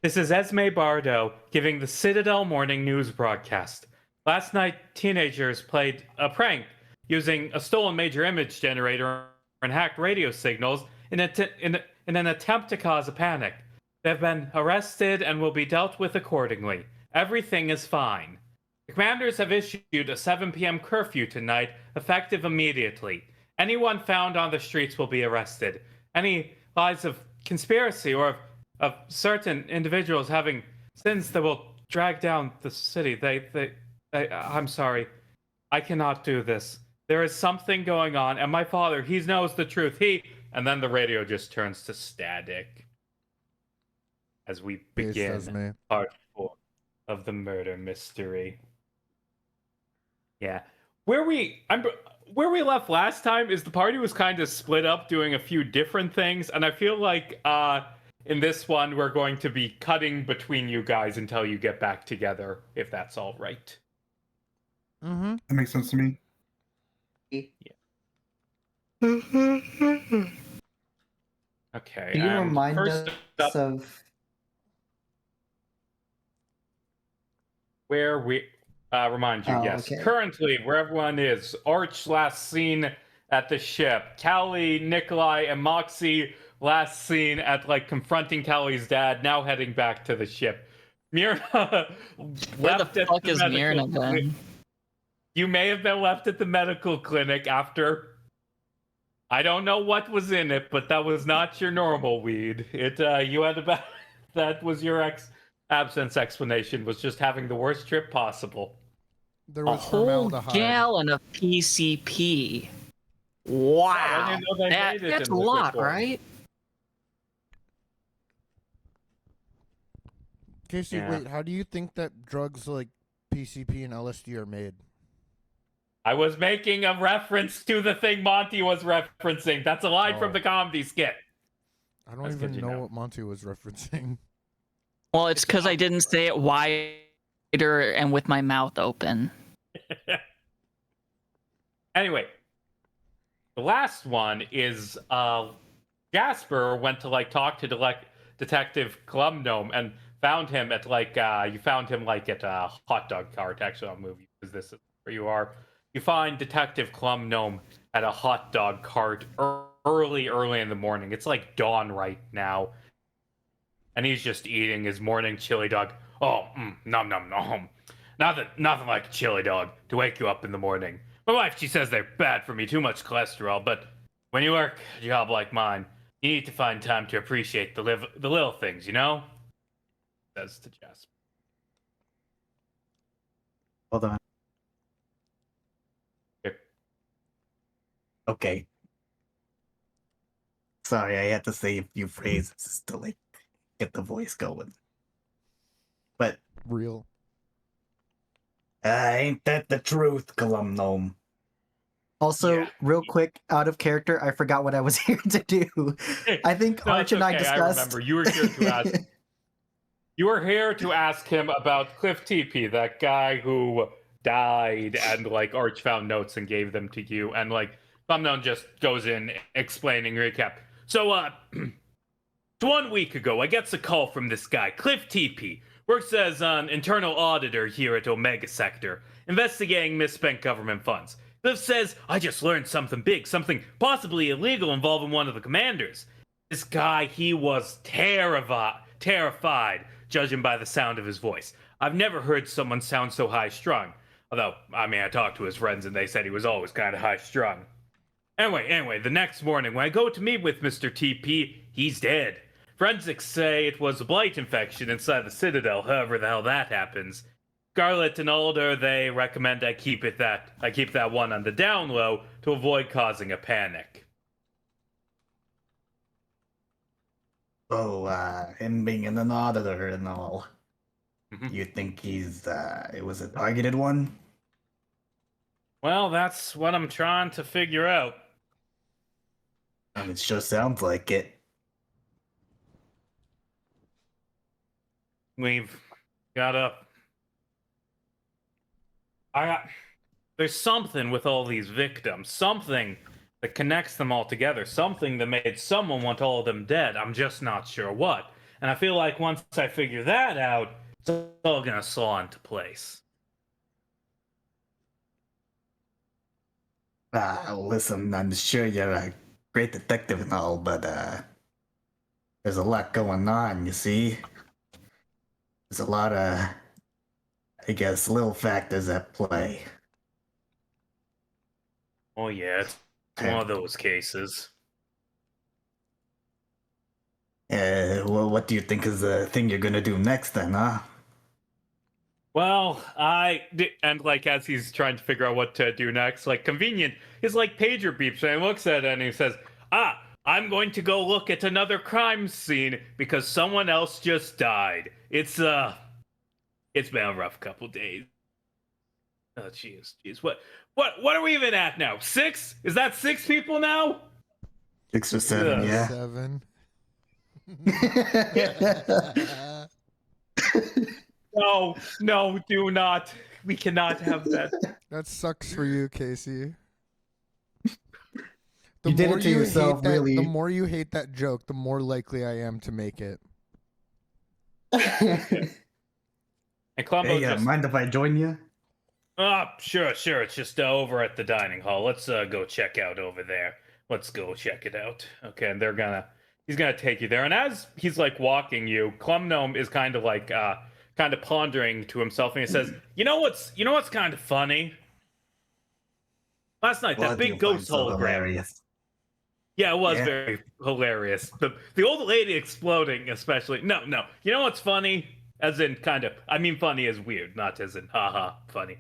This is Esme Bardo giving the Citadel morning news broadcast. Last night, teenagers played a prank using a stolen major image generator and hacked radio signals in an attempt to cause a panic. They've been arrested and will be dealt with accordingly. Everything is fine. The commanders have issued a 7 p.m. curfew tonight, effective immediately. Anyone found on the streets will be arrested. Any lies of conspiracy or of certain individuals having sins that will drag down the city. I'm sorry. I cannot do this. There is something going on, and my father, he knows the truth. And then the radio just turns to static as we begin part 4 of the murder mystery. Yeah. Where we left last time is the party was kind of split up doing a few different things, and I feel like in this one we're going to be cutting between you guys until you get back together, if that's all right. That makes sense to me. Yeah. Okay. Can you remind us of where we remind you? Yes. Okay. Currently, where everyone is, Arch last seen at the ship. Callie, Nikolai, and Moxie last seen at confronting Callie's dad. Now heading back to the ship. Myrna Where left the at fuck the is medical Myrna then? You may have been left at the medical clinic after. I don't know what was in it, but that was not your normal weed. You had about that was your absence explanation, was just having the worst trip possible. There A was whole formaldehyde. gallon of PCP. Wow, that's a lot, right? Casey, Yeah. wait, how do you think that drugs like PCP and LSD are made? I was making a reference to the thing Monty was referencing. That's a line from the comedy skit. I don't That's good even to know know. what Monty was referencing. Well, it's because I didn't say it wider and with my mouth open. Anyway, the last one is Jasper went to talk to Detective Columbgnome and found him at you found him at a hot dog cart. Actually, I'll move you because this is where you are. You find Detective Columbgnome at a hot dog cart early in the morning. It's dawn right now. And he's just eating his morning chili dog. Oh, nom nom nom. Nothing like a chili dog to wake you up in the morning. My wife, she says they're bad for me, too much cholesterol, but when you work a job like mine, you need to find time to appreciate the little things, you know? Says to Jasper. Hold on. Okay. Sorry, I had to say a few phrases to get the voice going. But Real. ain't that the truth, Columbgnome? Also, Yeah. real quick, out of character, I forgot what I was here to do. I think No, Arch it's and I okay, discussed. I remember. You were here to ask. You were here to ask him about Cliff TP, that guy who died, and Arch found notes and gave them to you, and Columbgnome just goes in explaining recap. So 1 week ago, I gets a call from this guy, Cliff TP, works as an internal auditor here at Omega Sector, investigating misspent government funds. Cliff says, I just learned something big, something possibly illegal involving one of the commanders. This guy, he was terrified, judging by the sound of his voice. I've never heard someone sound so high-strung. Although, I talked to his friends and they said he was always kind of high-strung. Anyway, the next morning, when I go to meet with Mr. TP, he's dead. Forensics say it was a blight infection inside the Citadel, however the hell that happens. Scarlet and Alder, they recommend I keep that one on the down low to avoid causing a panic. Oh, him being an auditor and all. Mhm. You think it was a targeted one? Well, that's what I'm trying to figure out. It sure sounds like it. We've got there's something with all these victims, something that connects them all together, something that made someone want all of them dead. I'm just not sure what. And I feel like once I figure that out, it's all gonna fall into place. Listen, I'm sure you're a great detective and all, but there's a lot going on, you see? There's a lot of, I guess, little factors at play. Oh yeah, it's one of those cases. Well, what do you think is the thing you're gonna do next then, huh? Well, and like as he's trying to figure out what to do next, like convenient, his like pager beeps and he looks at it and he says, I'm going to go look at another crime scene because someone else just died. It's been a rough couple days. Oh jeez. What are we even at now? 6? Is that 6 people now? 6 or 7, yeah. 7. No, do not. We cannot have that. That sucks for you, Casey. The You did more it to yourself, hate that, really. The more you hate that joke, the more likely I am to make it. And Columbo Hey, mind if I join you? Sure. It's just over at the dining hall. Let's go check out over there. Let's go check it out. Okay, and he's gonna take you there. And as he's like walking you, Columbgnome is kind of pondering to himself, and he says, "You know what's kind of funny? Last night, that big ghost hologram. Hilarious. Yeah, it was very hilarious. The old lady exploding, especially. No. You know what's funny? As in, I mean, funny as weird, not as in, haha, funny.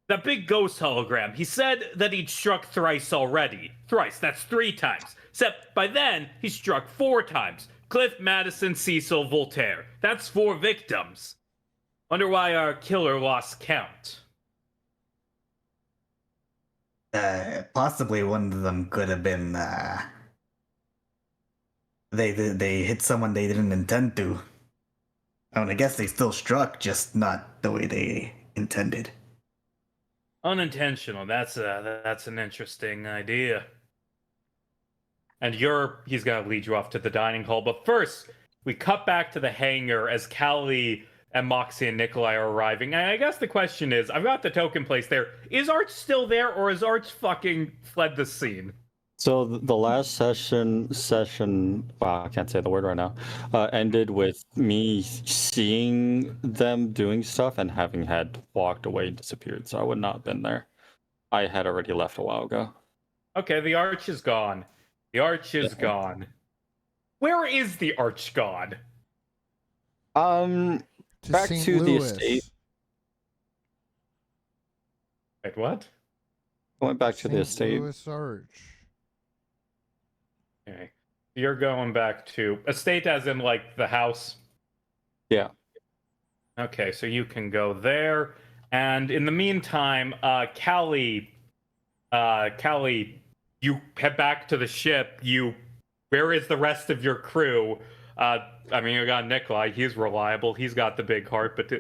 That big ghost hologram, he said that he'd struck thrice already. Thrice, that's 3 times. Except by then, he struck 4 times. Cliff, Madison, Cecil, Voltaire. That's 4 victims. Wonder why our killer lost count. Possibly one of them could have been, they hit someone they didn't intend to. I mean, I guess they still struck, just not the way they intended. Unintentional. That's an interesting idea. And he's gonna lead you off to the dining hall. But first, we cut back to the hangar as Callie and Moxie and Nikolai are arriving. And I guess the question is, I've got the token placed there. Is Arch still there, or is Arch fucking fled the scene? So the last session, wow, I can't say the word right now, ended with me seeing them doing stuff and having had walked away and disappeared. So I would not have been there. I had already left a while ago. Okay, the Arch is gone. The Arch is gone. Where is the Arch gone? Back St. to the Louis. estate. Wait, what? I went back to the St. estate. Louis Arch. Okay. You're going back to estate as in like the house? Yeah. Okay, so you can go there. And in the meantime, Callie, you head back to the ship. Where is the rest of your crew? I mean, you got Nikolai. He's reliable. He's got the big heart. But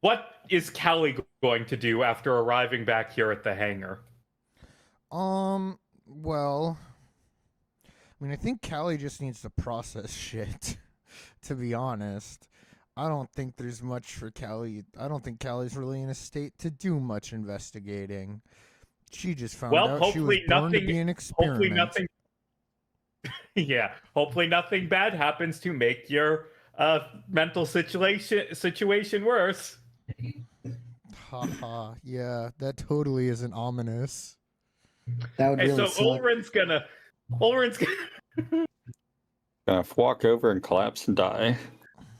what is Callie going to do after arriving back here at the hangar? Well, I mean, I think Callie just needs to process shit, to be honest. I don't think there's much for Callie. I don't think Callie's really in a state to do much investigating. She just found out she was born to be an experiment. Hopefully nothing. Yeah, hopefully nothing bad happens to make your mental situation worse. Haha, yeah, that totally isn't ominous. That would Hey, really so suck. Ulrin's gonna Gonna walk over and collapse and die.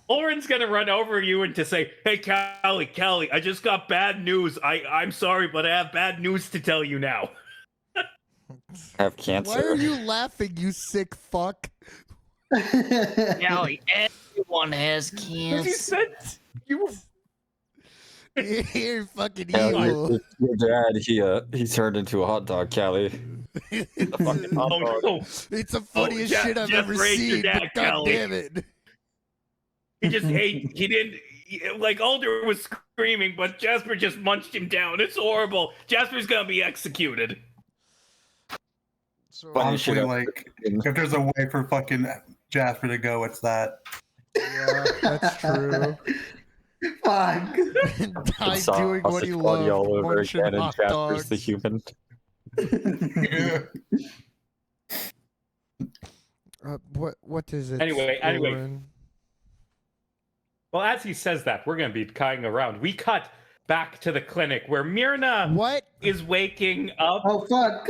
Ulrin's gonna run over you and to say, "Hey, Callie, I just got bad news. I'm sorry, but I have bad news to tell you now." Have cancer. Why are you laughing, you sick fuck? Callie, everyone has Because you cancer. said you were. You're fucking Yeah, evil. your dad, he turned into a hot dog, Callie. The fucking hot Oh dog. no! It's the funniest shit I've Jeff ever raised your seen, dad, but god Callie. damn it. He didn't. Like Alder was screaming, but Jasper just munched him down. It's horrible. Jasper's gonna be executed. So, Funny Honestly, shit. like, if there's a way for fucking Jasper to go. It's that. Yeah, that's true. Fuck. Die It's doing what sausage he party loved, all over munching again, and hot Jasper's the dogs. human. What is it? Anyway. Oren? Well, as he says that, we're going to be cutting around. We cut back to the clinic where Myrna What? is waking up. Oh fuck.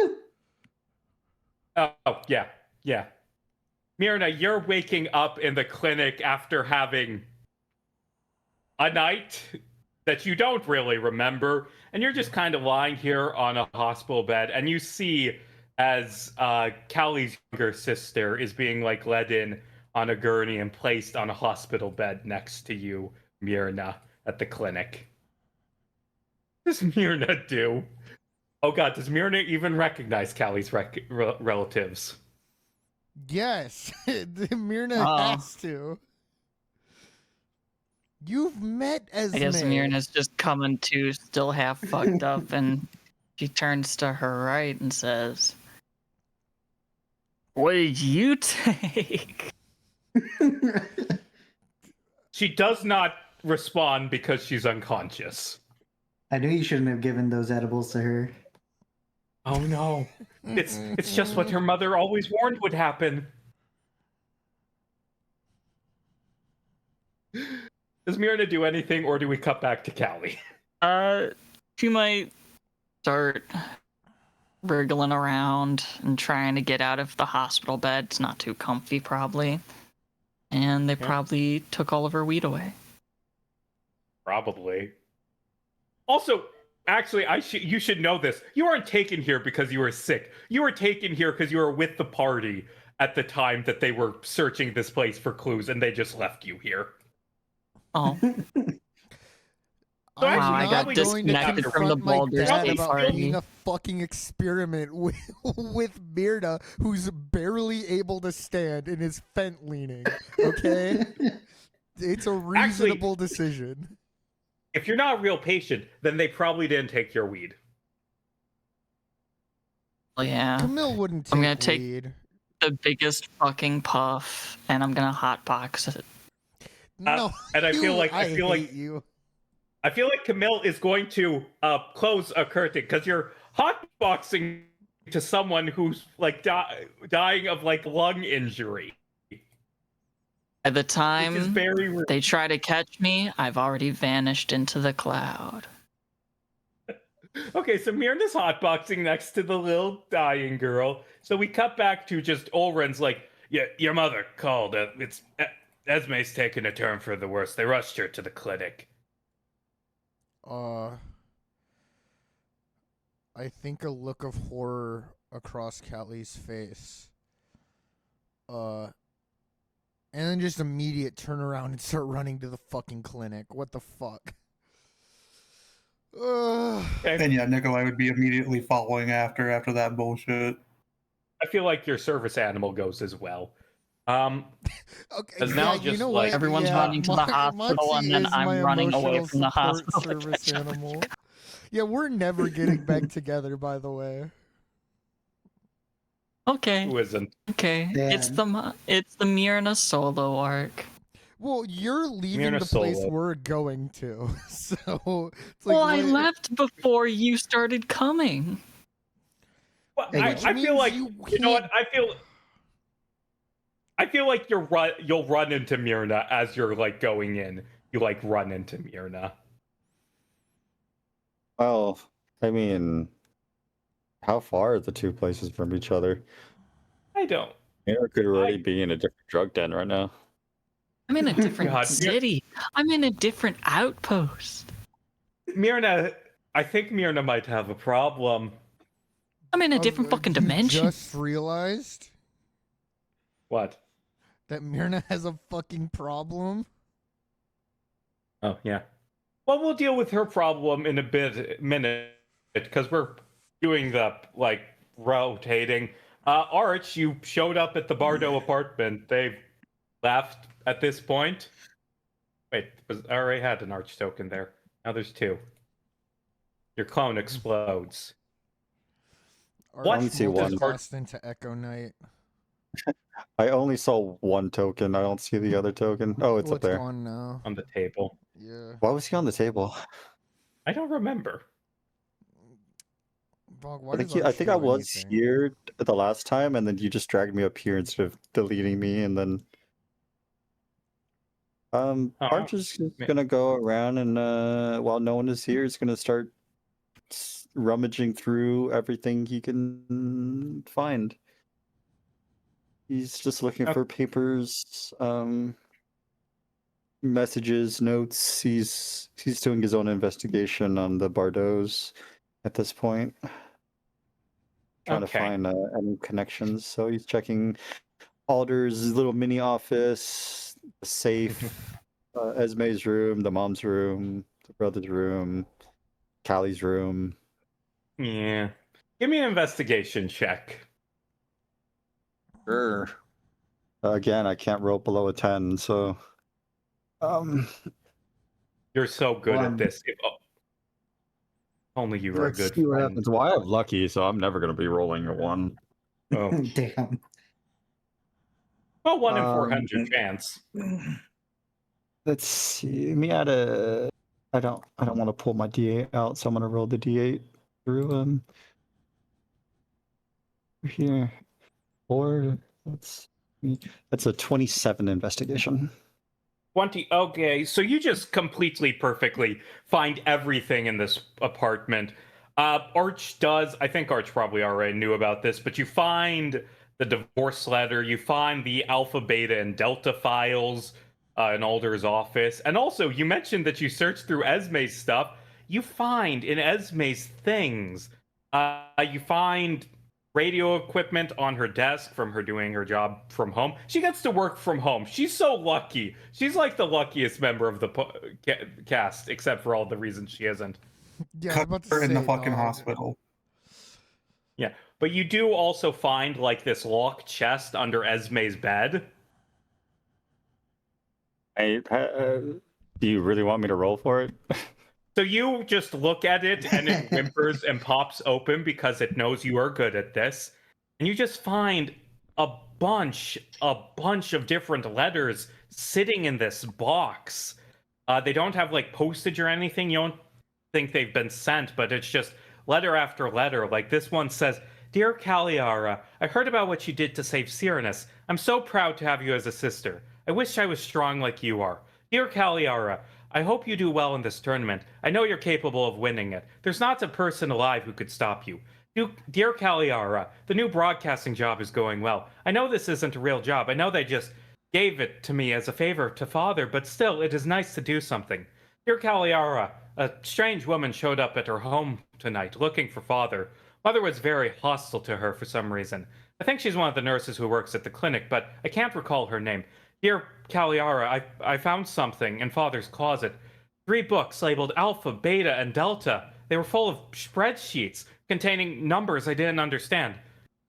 Oh, yeah. Myrna, you're waking up in the clinic after having a night that you don't really remember, and you're just kind of lying here on a hospital bed, and you see as Callie's younger sister is being like led in on a gurney and placed on a hospital bed next to you, Myrna, at the clinic. What does Myrna do? Oh god, does Myrna even recognize Callie's relatives? Yes, Myrna Oh. has to. You've met Esme. I guess Myrna's just coming to, still half fucked up, and she turns to her right and says, "What did you take?" She does not respond because she's unconscious. I knew you shouldn't have given those edibles to her. Oh no. It's just what her mother always warned would happen. Does Myrna do anything, or do we cut back to Callie? She might start wriggling around and trying to get out of the hospital bed. It's not too comfy, probably. And they probably took all of her weed away. Probably. Also, actually, you should know this. You weren't taken here because you were sick. You were taken here because you were with the party at the time that they were searching this place for clues, and they just left you here. Oh. So I'm actually, I got not going to disconnected from confront the my Baldur's dad Gate about party. being a fucking experiment with Myrna, who's barely able to stand and is fent leaning. Okay, it's a reasonable decision. If you're not a real patient, then they probably didn't take your weed. Well, yeah. Camille wouldn't take I'm gonna take weed. the biggest fucking puff, and I'm gonna hotbox it. No, and I feel like hate you. I feel like Camille is going to close a curtain because you're hotboxing to someone who's like dying of like lung injury. By the Which is time very they try to catch me, I've already vanished into the cloud. Okay, so Myrna's hotboxing next to the little dying girl. So we cut back to just Ulren's like, yeah, your mother called. It's Esme's taking a turn for the worse. They rushed her to the clinic. I think a look of horror across Callie's face. And then just immediate turn around and start running to the fucking clinic. What the fuck? And yeah, Nikolai would be immediately following after that bullshit. I feel like your service animal goes as well. Okay, Because now just, you know like- what? Everyone's running to the hospital, and then is I'm my running away emotional from the support hospital to Service catch up with animal. Yeah, we're never getting back together, by the way. Okay, Who isn't? okay. It's Dan. the Myrna solo arc. Well, you're leaving Myrna the place Solo. we're going to, so it's like. Well, I what- left before you started coming. Well, Hey, I which feel means like you you know what? can't- I feel like you'll run into Myrna as you're like going in. You like run into Myrna. Well, I mean, how far are the two places from each other? I don't. Mira could already be in a different drug den right now. I'm in a different God, city. I'm in a different outpost. Myrna, I think Myrna might have a problem. I'm in a different fucking you dimension. Just realized What? that Myrna has a fucking problem. Oh yeah. Well, we'll deal with her problem in a minute because we're doing the like rotating. Arch, you showed up at the Bardo apartment. They've left at this point. Wait, I already had an Arch token there. Now there's two. Your clone explodes. What? Arch see one. multiclassed into Echo Knight. I only saw one token. I don't see the other token. Oh, it's up What's there. gone now? On the table. Yeah. Why was he on the table? I don't remember. Bog, why I think, does I think I Arch do was anything? here the last time, and then you just dragged me up here instead of deleting me, and then Arch is gonna go around and while no one is here, is gonna start rummaging through everything he can find. He's just looking for papers, messages, notes. He's doing his own investigation on the Bardos at this point. Trying to find any connections. So he's checking Alder's little mini office, the safe, Esme's room, the mom's room, the brother's room, Callie's room. Yeah. Give me an investigation check. Sure. Again, I can't roll below a 10, so You're so good at One. this. If only you were a let's good see what friend. happens. Well, I have lucky, so I'm never gonna be rolling a 1. Oh. Damn. Well, 1 in 400 chance. Let's see. Me add a. I don't want to pull my D8 out, so I'm gonna roll the D8 through here. Or that's a 27 investigation. 20. Okay, so you just completely perfectly find everything in this apartment. Arch does. I think Arch probably already knew about this, but you find the divorce letter. You find the alpha, beta, and delta files in Alder's office. And also, you mentioned that you searched through Esme's stuff. You find in Esme's things, you find radio equipment on her desk from her doing her job from home. She gets to work from home. She's so lucky. She's like the luckiest member of the cast, except for all the reasons she isn't. Yeah, I was about to Her in the say, fucking dog. hospital. Yeah, but you do also find like this locked chest under Esme's bed. Do you really want me to roll for it? So you just look at it and it whimpers and pops open because it knows you are good at this. And you just find a bunch of different letters sitting in this box. They don't have like postage or anything. You don't think they've been sent, but it's just letter after letter. Like this one says, "Dear Caliara, I heard about what you did to save Cyranus. I'm so proud to have you as a sister. I wish I was strong like you are. Dear Caliara, I hope you do well in this tournament. I know you're capable of winning it. There's not a person alive who could stop you. Dear Caliara, the new broadcasting job is going well. I know this isn't a real job. I know they just gave it to me as a favor to Father, but still, it is nice to do something. Dear Caliara, a strange woman showed up at her home tonight looking for Father. Mother was very hostile to her for some reason. I think she's one of the nurses who works at the clinic, but I can't recall her name. Dear Caliara, I found something in Father's closet. 3 books labeled Alpha, Beta, and Delta. They were full of spreadsheets containing numbers I didn't understand.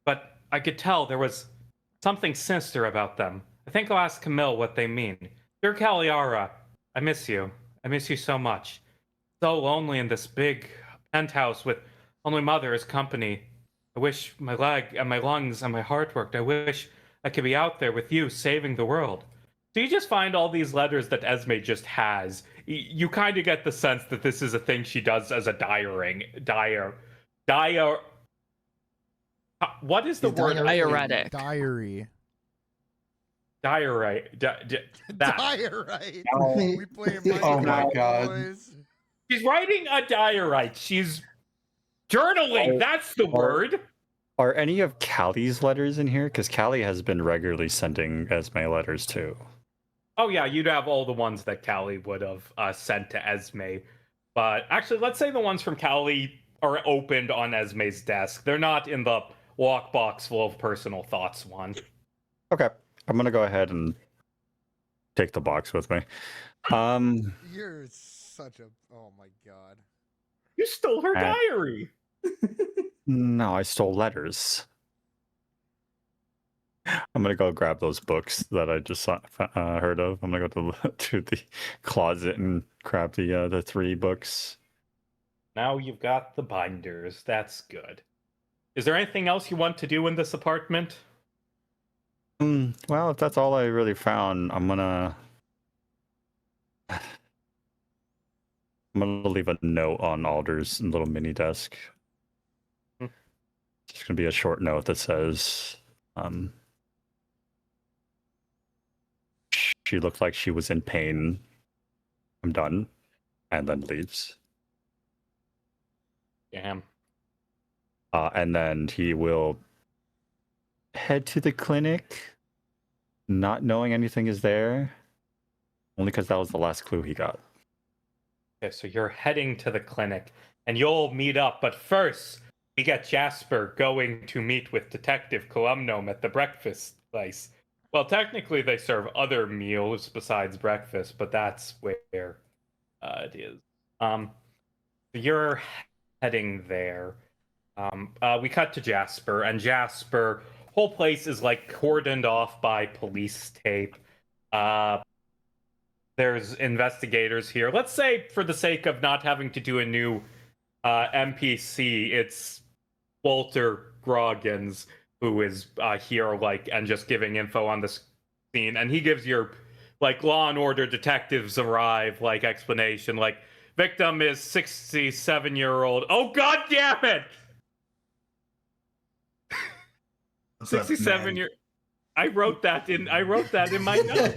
But I could tell there was something sinister about them. I think I'll ask Camille what they mean. Dear Caliara, I miss you. I miss you so much. So lonely in this big penthouse with only Mother as company. I wish my leg and my lungs and my heart worked. I wish I could be out there with you saving the world. So you just find all these letters that Esme just has. You kind of get the sense that this is a thing she does as a what is the word? Diuretic. Diary. Diary. That. Diorite. Oh. We play in Oh my Minecraft, God. boys. She's writing a diorite. She's journaling. That's the word. Are any of Callie's letters in here? Because Callie has been regularly sending Esme letters too. Oh yeah, you'd have all the ones that Callie would have sent to Esme. But actually, let's say the ones from Callie are opened on Esme's desk. They're not in the lockbox full of personal thoughts one. Okay, I'm gonna go ahead and take the box with me. You're such a. Oh my god. You stole her diary. No, I stole letters. I'm gonna go grab those books that I just heard of. I'm gonna go to the closet and grab the 3 books. Now you've got the binders. That's good. Is there anything else you want to do in this apartment? Well, if that's all I really found, I'm gonna leave a note on Alder's little mini desk. It's gonna be a short note that says, "She looked like she was in pain. I'm done," and then leaves. Damn. And then he will head to the clinic, not knowing anything is there, only because that was the last clue he got. Okay, so you're heading to the clinic, and you'll meet up. But first, we get Jasper going to meet with Detective Columbgnome at the breakfast place. Well, technically, they serve other meals besides breakfast, but that's where it is. You're heading there. We cut to Jasper, and Jasper, whole place is like cordoned off by police tape. There's investigators here. Let's say, for the sake of not having to do a new NPC, it's Walter Groggins who is here, like, and just giving info on the scene. And he gives your, like, Law and Order detectives arrive, like, explanation, like, victim is 67-year-old. Oh, god damn it! 67 year. I wrote that in my notes.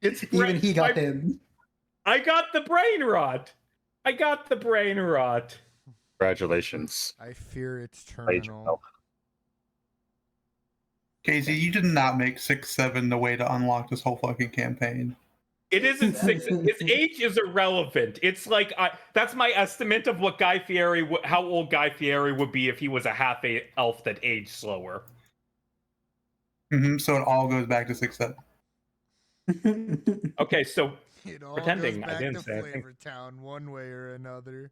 It's Even he got my- him. I got the brain rot. Congratulations. I fear it's Played terminal. yourself. Casey, you did not make 6-7 the way to unlock this whole fucking campaign. It isn't six. His age is irrelevant. It's like that's my estimate of what Guy Fieri, how old Guy Fieri would be if he was a half elf that aged slower. So it all goes back to 6-7. Okay, so It all Pretending goes I back didn't to say anything. Flavor Town one way or another.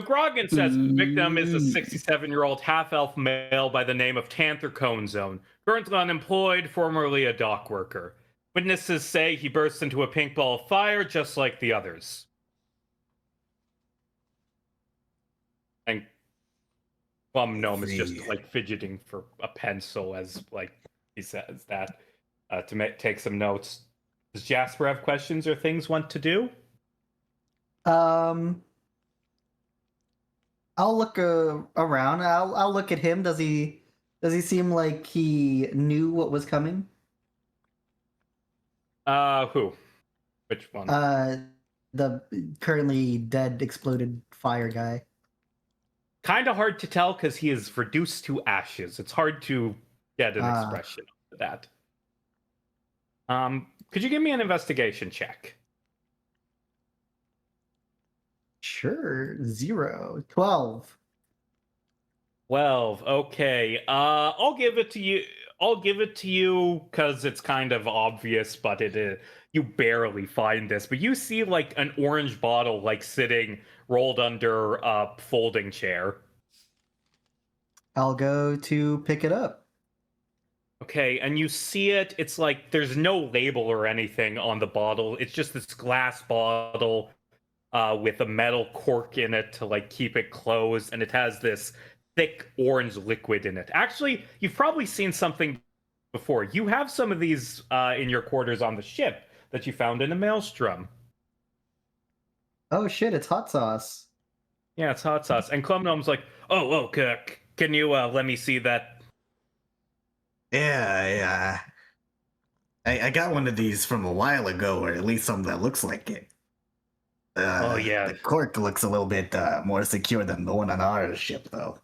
Grogan says the victim is a 67-year-old half-elf male by the name of Tanther Conezone, currently unemployed, formerly a dock worker. Witnesses say he burst into a pink ball of fire just like the others. And Gnome is just like fidgeting for a pencil as like he says that to take some notes. Does Jasper have questions or things want to do? I'll look around. I'll look at him. Does he seem like he knew what was coming? Who? Which one? The currently dead exploded fire guy. Kind of hard to tell because he is reduced to ashes. It's hard to get an expression of that. Could you give me an investigation check? Sure. 0. 12. 12. Okay. I'll give it to you. Because it's kind of obvious, but it is. You barely find this, but you see like an orange bottle like sitting rolled under a folding chair. I'll go to pick it up. Okay, and you see it. It's like there's no label or anything on the bottle. It's just this glass bottle with a metal cork in it to like keep it closed, and it has this thick orange liquid in it. Actually, you've probably seen something before. You have some of these in your quarters on the ship that you found in a maelstrom. Oh shit! It's hot sauce. Yeah, it's hot sauce. And Columbgnome's like, oh, can you let me see that? Yeah, I got one of these from a while ago, or at least something that looks like it. Oh, yeah. The cork looks a little bit more secure than the one on our ship, though.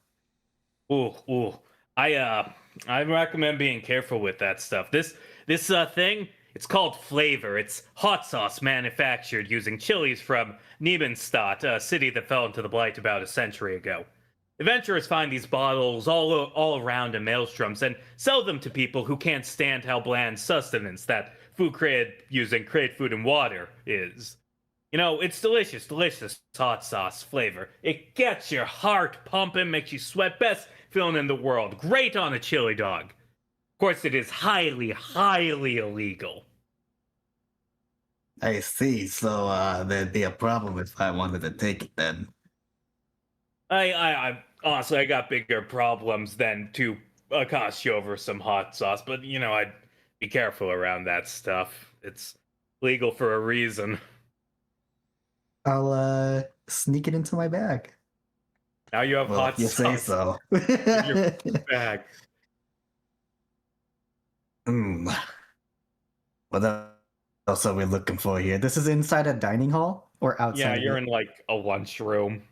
Ooh. I recommend being careful with that stuff. This thing, it's called Flavor. It's hot sauce manufactured using chilies from Niebenstadt, a city that fell into the blight about a century ago. Adventurers find these bottles all around in maelstroms and sell them to people who can't stand how bland sustenance that food created using food and water is. You know, it's delicious hot sauce flavor. It gets your heart pumping, makes you sweat, best feeling in the world. Great on a chili dog. Of course, it is highly, highly illegal. I see. So there'd be a problem if I wanted to take it then. I honestly, I got bigger problems than to cost you over some hot sauce, but I'd be careful around that stuff. It's legal for a reason. I'll sneak it into my bag. Now you have Well, hot if you say sauce so. in your bag. Hmm. What else are we looking for here? This is inside a dining hall or outside? Yeah, of you're it? in like a lunchroom.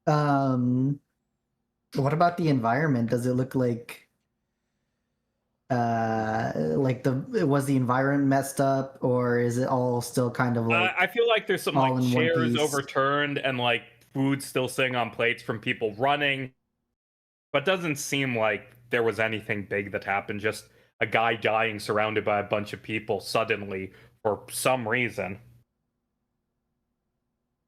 What about the environment? Does it look like was the environment messed up, or is it all still kind of like I feel like there's some all like in one chairs piece? overturned and like food still sitting on plates from people running, but doesn't seem like there was anything big that happened. Just a guy dying surrounded by a bunch of people suddenly for some reason.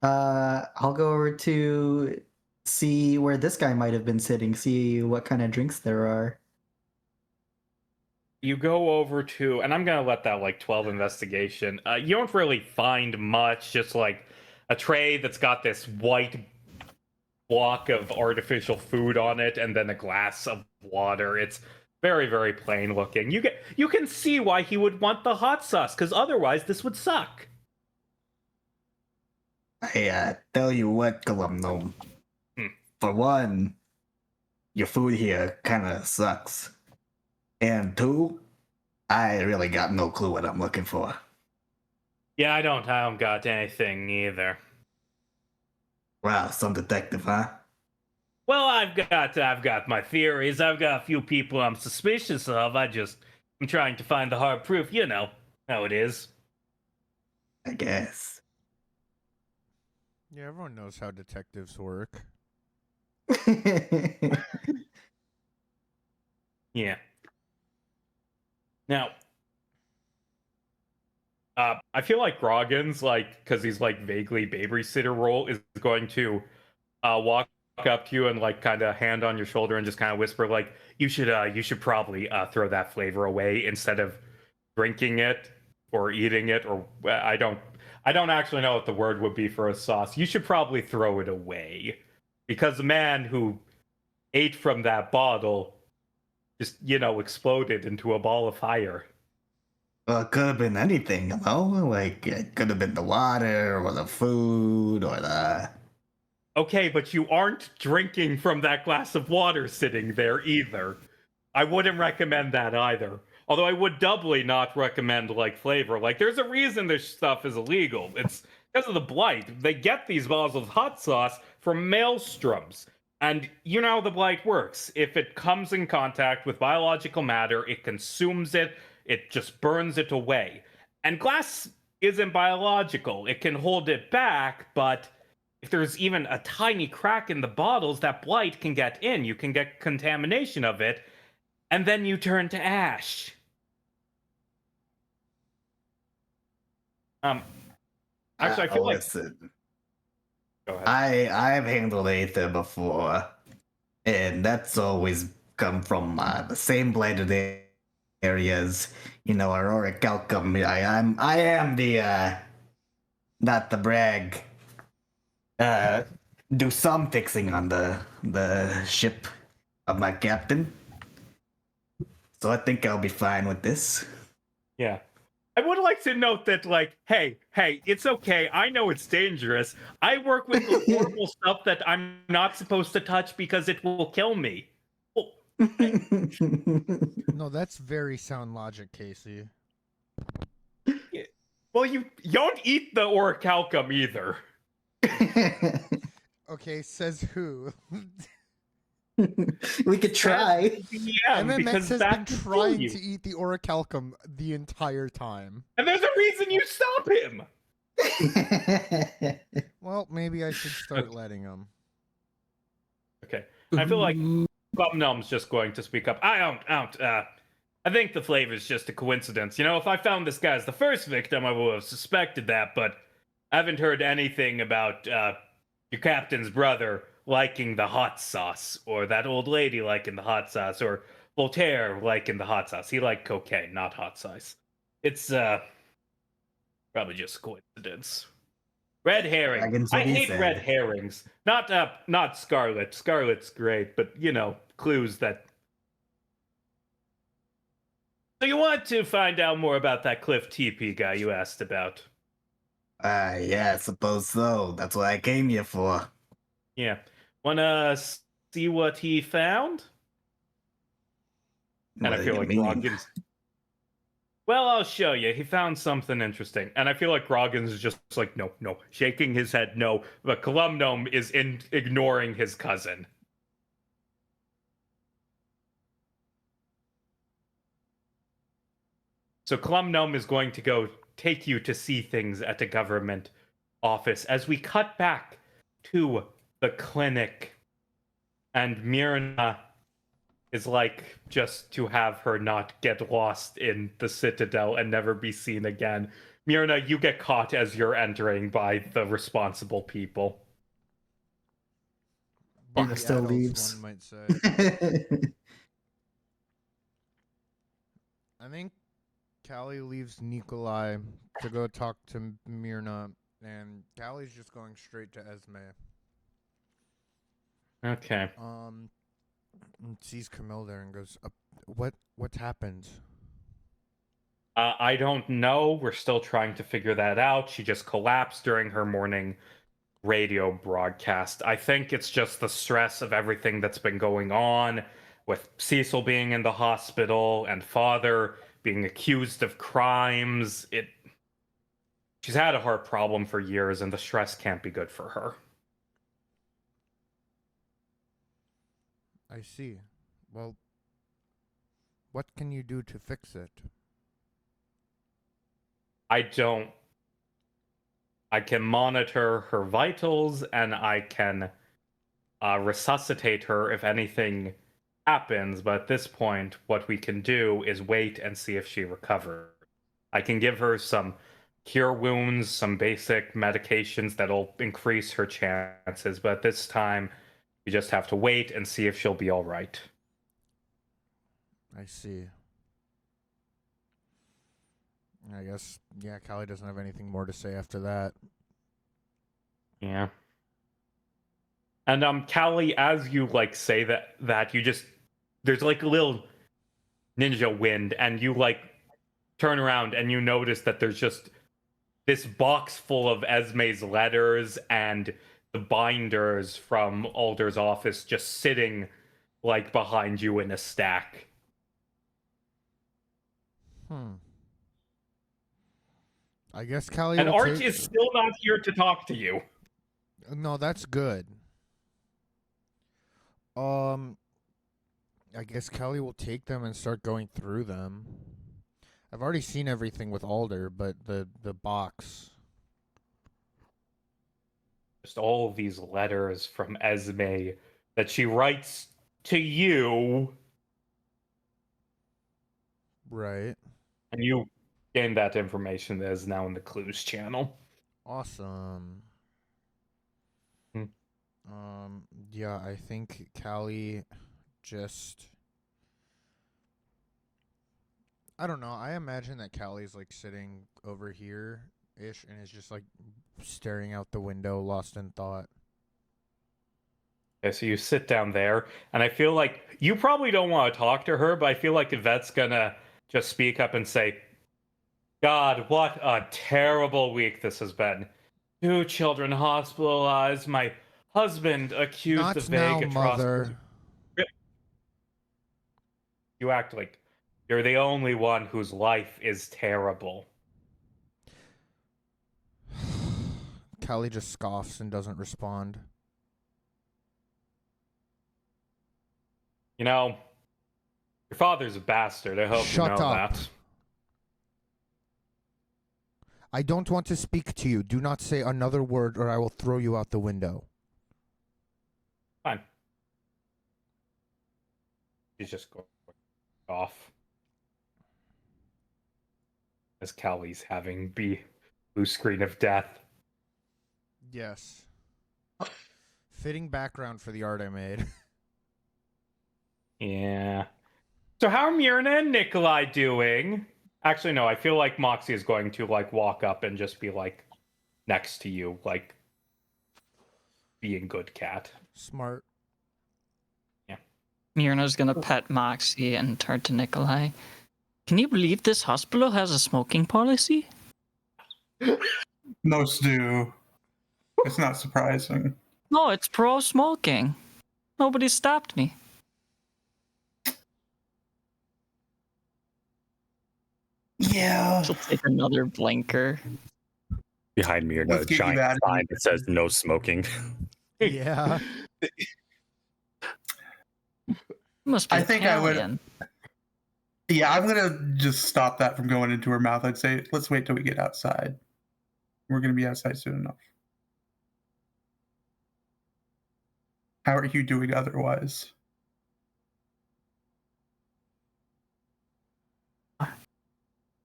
I'll go over to see where this guy might have been sitting, see what kind of drinks there are. You go over to, and I'm gonna let that like 12 investigation. You don't really find much, just like a tray that's got this white block of artificial food on it, and then a glass of water. It's very, very plain looking. You can see why he would want the hot sauce, because otherwise this would suck. I tell you what, Columbgnome. Hmm. For one, your food here kind of sucks. And two, I really got no clue what I'm looking for. Yeah, I don't got anything either. Wow, some detective, huh? Well, I've got my theories. I've got a few people I'm suspicious of. I'm trying to find the hard proof. You know how it is. I guess. Yeah, everyone knows how detectives work. Yeah. Now, I feel like Grogan's because he's like vaguely babysitter role is going to walk up to you and like kind of hand on your shoulder and just kind of whisper like you should probably throw that flavor away instead of drinking it or eating it, or I don't actually know what the word would be for a sauce. You should probably throw it away because the man who ate from that bottle just exploded into a ball of fire. Well, it could have been anything, Like, it could have been the water, or the food, or the... Okay, but you aren't drinking from that glass of water sitting there either. I wouldn't recommend that either. Although I would doubly not recommend like flavor. Like, there's a reason this stuff is illegal. It's because of the blight. They get these bottles of hot sauce from maelstroms. And you know how the blight works. If it comes in contact with biological matter, it consumes it, it just burns it away. And glass isn't biological. It can hold it back, but if there's even a tiny crack in the bottles, that blight can get in. You can get contamination of it, and then you turn to ash. Actually, I feel like... Listen, Go ahead. I've handled aether before, and that's always come from the same blighted areas. Auroric alchem. I am the not the brag. Do some fixing on the ship of my captain. So I think I'll be fine with this. Yeah. I would like to note that, like, hey, it's okay. I know it's dangerous. I work with the horrible stuff that I'm not supposed to touch because it will kill me. Oh, No, that's very sound logic, Casey. well, you don't eat the orichalcum either. Okay, says who? We could try. Yeah, MMX because has that been could kill trying you. to eat the orichalcum the entire time. And there's a reason you stop him. Well, maybe I should start letting him. Okay. I feel like Columbgnome's just going to speak up. I think the flavor's just a coincidence. If I found this guy as the first victim, I would have suspected that, but I haven't heard anything about your captain's brother liking the hot sauce, or that old lady liking the hot sauce, or Voltaire liking the hot sauce. He liked cocaine, not hot sauce. It's probably just coincidence. Red herring. Dragons, I what he hate said. red herrings. Not Scarlet. Scarlet's great, but clues that. So you want to find out more about that Cliff TP guy you asked about? Yeah, I suppose so. That's what I came here for. Yeah. Wanna see what he found? And What I do feel you like mean? Grogan's. Well, I'll show you. He found something interesting. And I feel like Grogan's is just like, no, shaking his head, no. But Columbgnome is ignoring his cousin. So Columbgnome is going to go take you to see things at a government office as we cut back to the clinic. And Myrna is like just to have her not get lost in the Citadel and never be seen again. Myrna, you get caught as you're entering by the responsible people. Myrna The still adults, leaves. one might say. I think Callie leaves Nikolai to go talk to Myrna, and Callie's just going straight to Esme. Okay. And sees Camille there and goes, "What's happened?" I don't know. We're still trying to figure that out. She just collapsed during her morning radio broadcast. I think it's just the stress of everything that's been going on with Cecil being in the hospital and father being accused of crimes. She's had a heart problem for years and the stress can't be good for her. I see. Well, what can you do to fix it? I can monitor her vitals and I can resuscitate her if anything happens, but at this point, what we can do is wait and see if she recovers. I can give her some cure wounds, some basic medications that'll increase her chances, but this time, we just have to wait and see if she'll be all right. I see. I guess, yeah, Callie doesn't have anything more to say after that. Yeah. And Callie, as you say that you just there's like a little ninja wind, and you turn around and you notice that there's just this box full of Esme's letters and the binders from Alder's office just sitting behind you in a stack. I guess Callie And will Art take... is still not here to talk to you. No, that's good. I guess Callie will take them and start going through them. I've already seen everything with Alder, but the box... Just all of these letters from Esme that she writes to you. Right. And you gain that information that is now in the clues channel. Awesome. Hmm. Yeah, I think Callie just... I don't know. I imagine that Callie's sitting over here-ish and is just staring out the window, lost in thought. Okay, so you sit down there, and I feel like you probably don't want to talk to her, but I feel like Yvette's gonna just speak up and say, God, what a terrible week this has been. 2 children hospitalized, my husband accused Not of now, vague mother. atrocities. You act like you're the only one whose life is terrible. Callie just scoffs and doesn't respond. You know, your father's a bastard. I hope Shut you know up. that. I don't want to speak to you. Do not say another word or I will throw you out the window. Fine. He's just going off. As Callie's having the blue screen of death. Yes. Fitting background for the art I made. Yeah. So how are Myrna and Nikolai doing? Actually, no, I feel like Moxie is going to walk up and just be next to you, like being good cat. Smart. Myrna's gonna pet Moxie and turn to Nikolai. Can you believe this hospital has a smoking policy? Most do. It's not surprising. No, it's pro smoking. Nobody stopped me. Yeah. She'll take another blinker. Behind me are Let's a get you giant out of sign here. that says no smoking. Yeah. Must be I think I would- Italian. Yeah, I'm gonna just stop that from going into her mouth. I'd say, let's wait till we get outside. We're gonna be outside soon enough. How are you doing otherwise?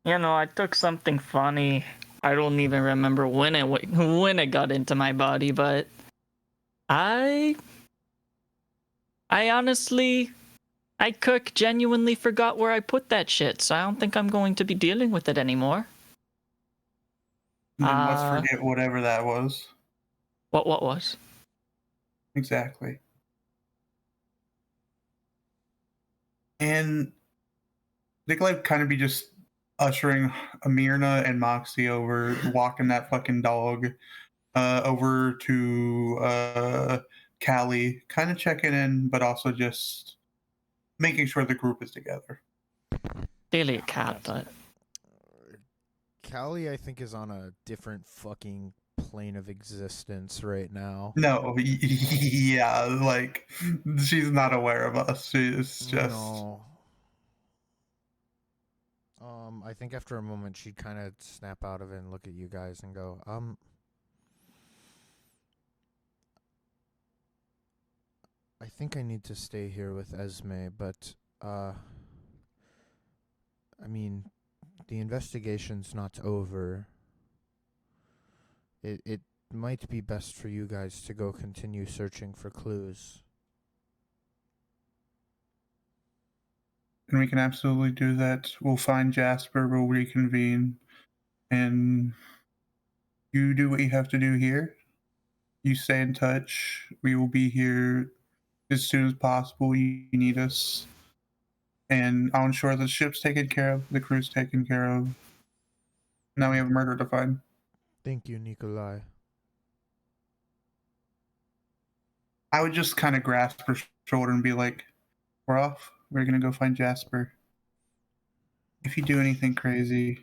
You know, I took something funny. I don't even remember when it got into my body, but I honestly, I genuinely forgot where I put that shit, so I don't think I'm going to be dealing with it anymore. Then let's forget whatever that was. What was? Exactly. And Nikolai would kind of be just ushering Amirna and Moxie over, walking that fucking dog over to Callie, kind of checking in, but also just making sure the group is together. Daily a cat, but Callie, I think, is on a different fucking plane of existence right now. No, yeah, like she's not aware of us. She's just No. I think after a moment she'd kind of snap out of it and look at you guys and go, I think I need to stay here with Esme, but, I mean, the investigation's not over. It might be best for you guys to go continue searching for clues. and we can absolutely do that. We'll find Jasper, we'll reconvene, and you do what you have to do here. You stay in touch. We will be here as soon as possible. You need us. And I'll ensure the ship's taken care of, the crew's taken care of. Now we have a murder to find. Thank you, Nikolai. I would just kind of grasp her shoulder and be like, we're off. We're going to go find Jasper. If you do anything crazy,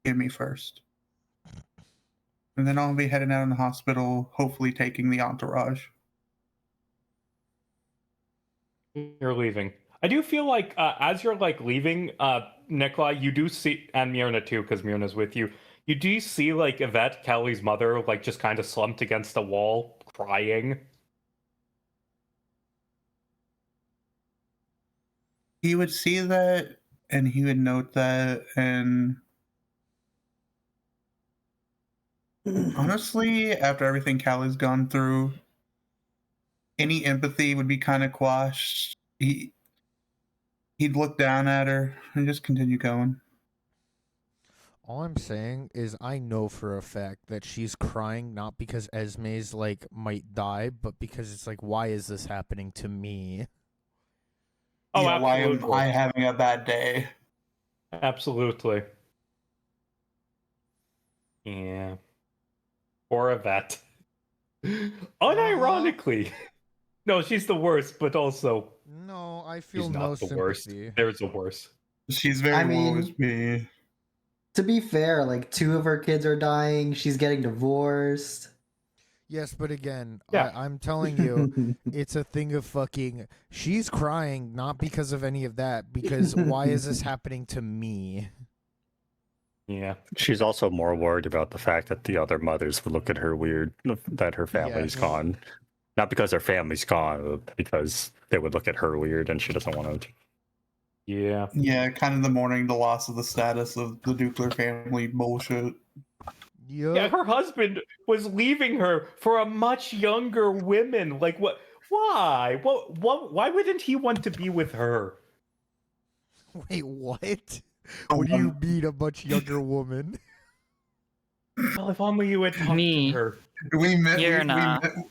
get me first. And then I'll be heading out in the hospital, hopefully taking the entourage. You're leaving. I do feel like as you're like leaving, Nikolai, you do see, and Myrna too, because Myrna's with you. You do see like Yvette, Kelly's mother, like just kind of slumped against the wall, crying. He would see that and he would note that, and honestly, after everything Callie's gone through, any empathy would be kind of quashed. He'd look down at her and just continue going. All I'm saying is I know for a fact that she's crying not because Esme's like might die, but because it's like, why is this happening to me? Oh, Yeah, why am absolutely. I having a bad day? Absolutely. Yeah. Or Yvette. Unironically. No, she's the worst, but also No, I feel she's no not the sympathy. worst. There's a worse. She's very I mean- woe is me. To be fair, like 2 of her kids are dying. She's getting divorced. Yes, but again, Yeah. I'm telling you, it's a thing of fucking. She's crying not because of any of that, because why is this happening to me? Yeah. She's also more worried about the fact that the other mothers would look at her weird, that her family's Yes. gone. Not because her family's gone, but because they would look at her weird and she doesn't want to. Yeah. Yeah, kind of the mourning the loss of the status of the nuclear family bullshit. Yeah, Yup. her husband was leaving her for a much younger woman. Like, what? Why? What? Why wouldn't he want to be with her? Wait, what? What do you mean a much younger woman? Well, if only you had talked Me. to her. We met. Mirna.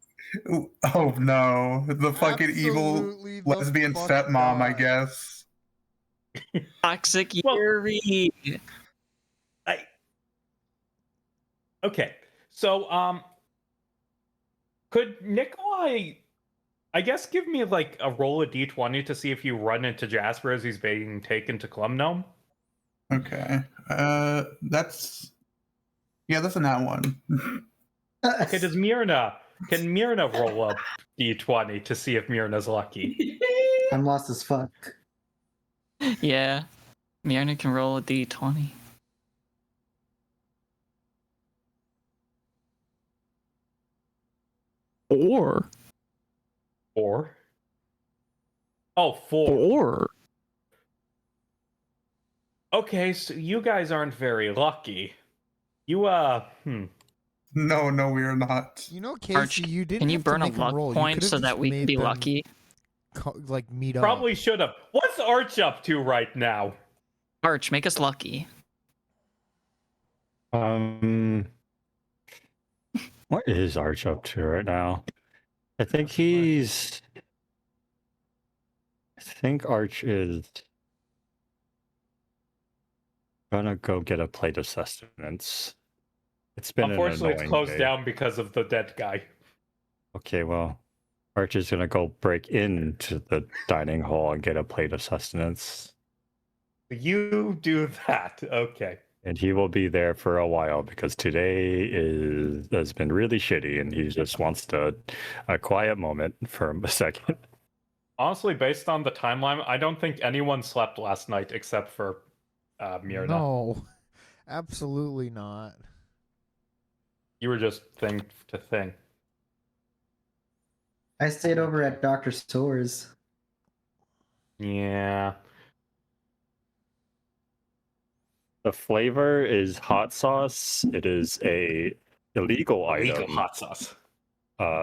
Oh no, the fucking Absolutely evil the lesbian fuck stepmom, I not. guess. Toxic Well- Yuri. Okay, so could Nikolai, I guess, give me like a roll of d20 to see if you run into Jasper as he's being taken to Columbgnome? Okay. That's a nat one. Okay, can Myrna roll a d20 to see if Myrna's lucky? I'm lost as fuck. Yeah. Mirna can roll a d20. Or, Four. Oh, four. or, Okay, so you guys aren't very lucky. You No, we are not. You know, Casey, Arch, you didn't can you have burn to a make 'em luck roll. You point could've so just that we can made be them lucky? like meet up. probably should have. What's Arch up to right now? Arch, make us lucky. What is Arch up to right now? I think Arch is gonna go get a plate of sustenance. It's been Unfortunately, an it's annoying closed day. down because of the dead guy. Okay, well, Arch is gonna go break into the dining hall and get a plate of sustenance. You do that, okay? And he will be there for a while because today has been really shitty, and he just wants a quiet moment for a second. Honestly, based on the timeline, I don't think anyone slept last night except for Myrna. No, absolutely not. You were just thing to thing. I stayed over at Dr. Soares. Yeah. The flavor is hot sauce. It is a illegal item. Legal hot sauce.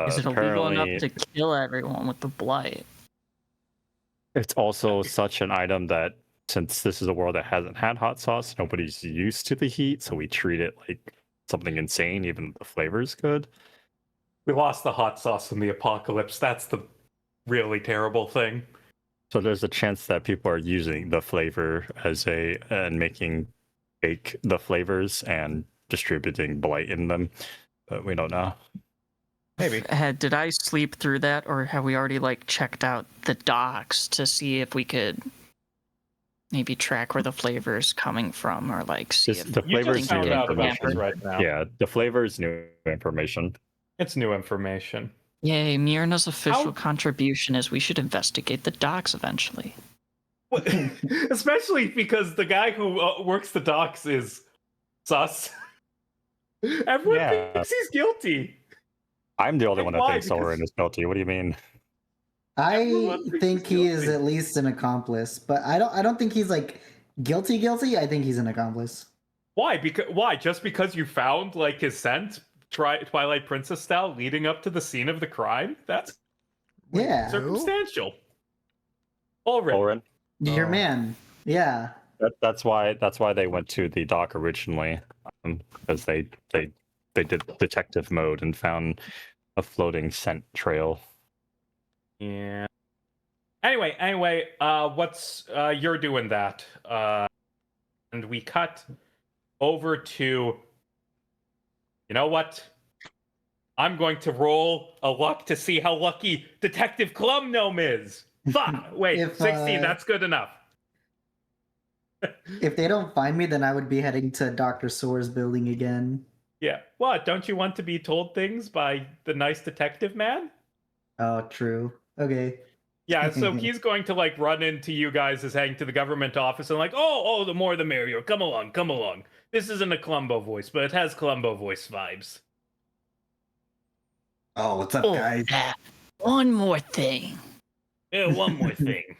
Is it illegal enough Apparently, to kill everyone with the blight? it's also such an item that, since this is a world that hasn't had hot sauce, nobody's used to the heat, so we treat it like something insane, even though the flavor's good. We lost the hot sauce in the apocalypse. That's the really terrible thing. So there's a chance that people are using the flavor and making fake the flavors and distributing blight in them, but we don't know. Maybe. Did I sleep through that, or have we already like checked out the docks to see if we could maybe track where the flavor's coming from, or like see if The You flavor just is new found out about information. this right now. Yeah, the flavor is new information. It's new information. Yay, Myrna's official How- contribution is we should investigate the docks eventually. Especially because the guy who works the docks is sus. Everyone Yeah. thinks he's guilty. I'm the only And one that why? thinks Oren is guilty. What do you mean? I Everyone thinks think he's he is guilty. at least an accomplice, but I don't think he's like guilty. I think he's an accomplice. Why? Why? Just because you found like his scent, Twilight Princess style, leading up to the scene of the crime? That's Yeah. circumstantial. Already. Oren? Your Oh. man. Yeah. That's why they went to the dock originally, because they did detective mode and found a floating scent trail. Yeah. Anyway, what's you're doing that? And we cut over to. You know what? I'm going to roll a luck to see how lucky Detective Columbgnome is. Fuck! Wait, If, 16. That's good enough. If they don't find me, then I would be heading to Dr. Soares' building again. Yeah. What? Don't you want to be told things by the nice detective man? Oh, true. Okay. Yeah, so he's going to like run into you guys as heading to the government office and like, oh, the more the merrier. Come along. This isn't a Columbo voice, but it has Columbo voice vibes. Oh, what's up, Oh, guys? one more thing. Yeah, one more thing.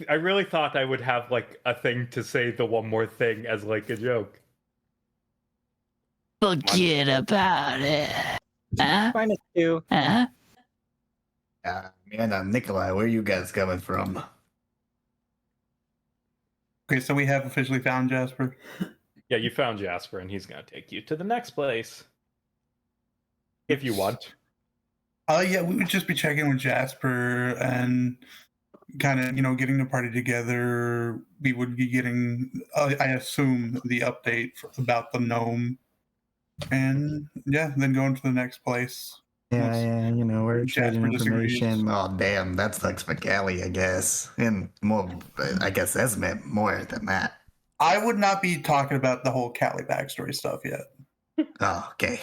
I really thought I would have like a thing to say the one more thing as like a joke. Forget about it. Huh? Minus 2. Huh? Man, Nikolai, where you guys coming from? Okay, so we have officially found Jasper. Yeah, you found Jasper, and he's gonna take you to the next place. If you want. Yeah, we would just be checking with Jasper and kind of, getting the party together. We would be getting, I assume, the update about the gnome. And yeah, then going to the next place. Yeah, we're Jasper trading disagrees. information. Oh, damn, that sucks for Callie, I guess. And more, I guess Esme more than that. I would not be talking about the whole Callie backstory stuff yet. Oh, okay.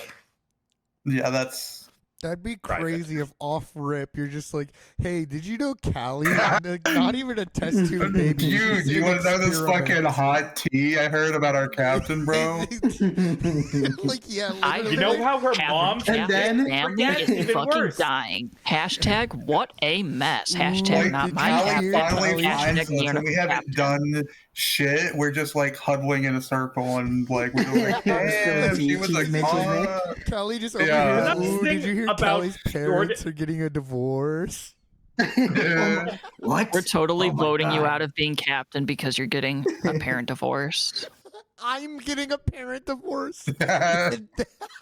Yeah, that's... That'd be Private. crazy if off rip you're just like, hey, did you know Callie? Like, not even a test tube baby. Dude, she's you an want to know this experiment. fucking hot tea I heard about our captain, bro? Like, yeah, You know how her Captain mom And then- family Forget is even fucking worse. dying. Hashtag what a mess. Hashtag Like, not did my you captain. hear finally Callie- finds Hashtag us, near and we haven't done shit. We're just like huddling in a circle and like we're doing like, damn, she was like, Callie just Yeah. overhears, ooh, did you hear About Callie's Jordan- parents are getting a divorce? yeah. What? We're totally Oh my voting you God. out of being captain because you're getting a parent divorce. I'm getting a parent divorce.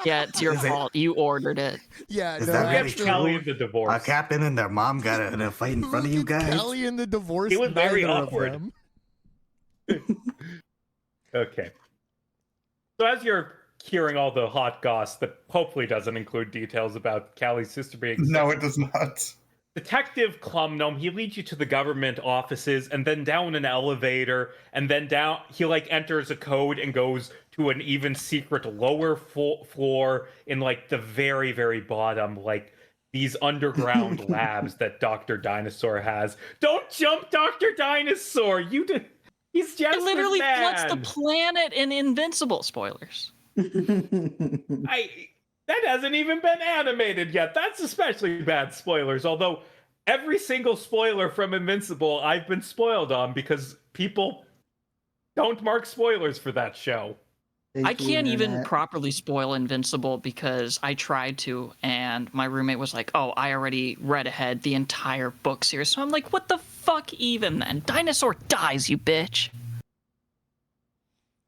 Yeah, it's your Is it- fault. You ordered it. Yeah, Is no, that Who really gets actually, Callie true? in the divorce? Our captain and their mom got in a fight in front of you who gets guys? Callie in the divorce. He was very Neither of awkward. them. Okay. So as you're hearing all the hot goss that hopefully doesn't include details about Callie's sister being No, it does not. Detective Columbgnome, he leads you to the government offices and then down an elevator and then down he like enters a code and goes to an even secret lower floor in like the very, very bottom, like these underground labs that Dr. Dinosaur has. Don't jump, Dr. Dinosaur! He's just It literally floods the man. planet in Invincible. Spoilers. That hasn't even been animated yet. That's especially bad spoilers. Although every single spoiler from Invincible I've been spoiled on because people don't mark spoilers for that show. I can't even properly spoil Invincible because I tried to, and my roommate was like, "Oh, I already read ahead the entire book series." So I'm like, "What the fuck, even then? Dinosaur dies, you bitch."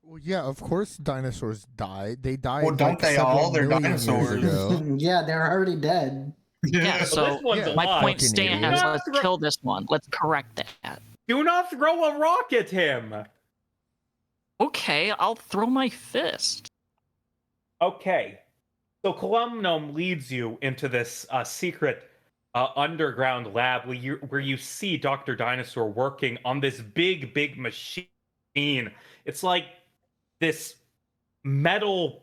Well, yeah, of course dinosaurs die. They died. Well, don't like, they several all? They're million years dinosaurs. ago. Yeah, they're already dead. Yeah, This so one's yeah, my alive. point Fucking stands. idiot. Let's kill this one. Let's correct that. Do not throw a rock at him. Okay, I'll throw my fist. Okay. So Columbgnome leads you into this secret underground lab where you see Dr. Dinosaur working on this big, big machine. It's like this metal...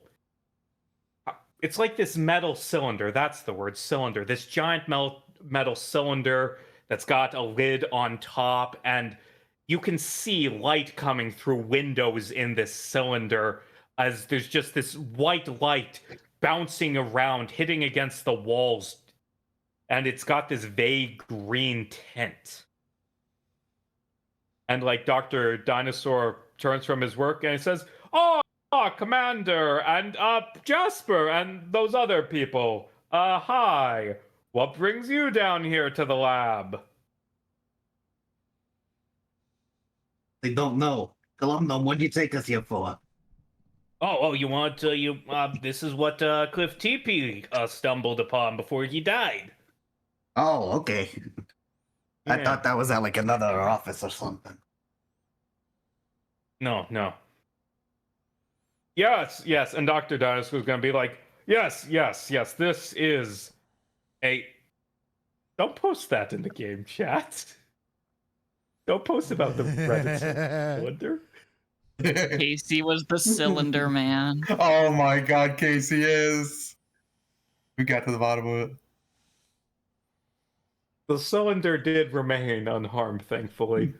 It's like this metal cylinder. That's the word, cylinder. This giant metal cylinder that's got a lid on top, and you can see light coming through windows in this cylinder as there's just this white light bouncing around, hitting against the walls, and it's got this vague green tint. And like Dr. Dinosaur turns from his work and he says, "Oh, Commander, and Jasper, and those other people. Hi. What brings you down here to the lab?" They don't know. Columbgnome, what'd you take us here for? Oh, you want this is what Cliff TP stumbled upon before he died. Oh, okay. I Yeah. thought that was at like another office or something. No. Yes, and Dr. Dinosaur was gonna be like, yes, this is a... Don't post that in the game chat. Don't post about the Reddit cylinder. Casey was the cylinder man. Oh my god, Casey is. We got to the bottom of it. The cylinder did remain unharmed, thankfully.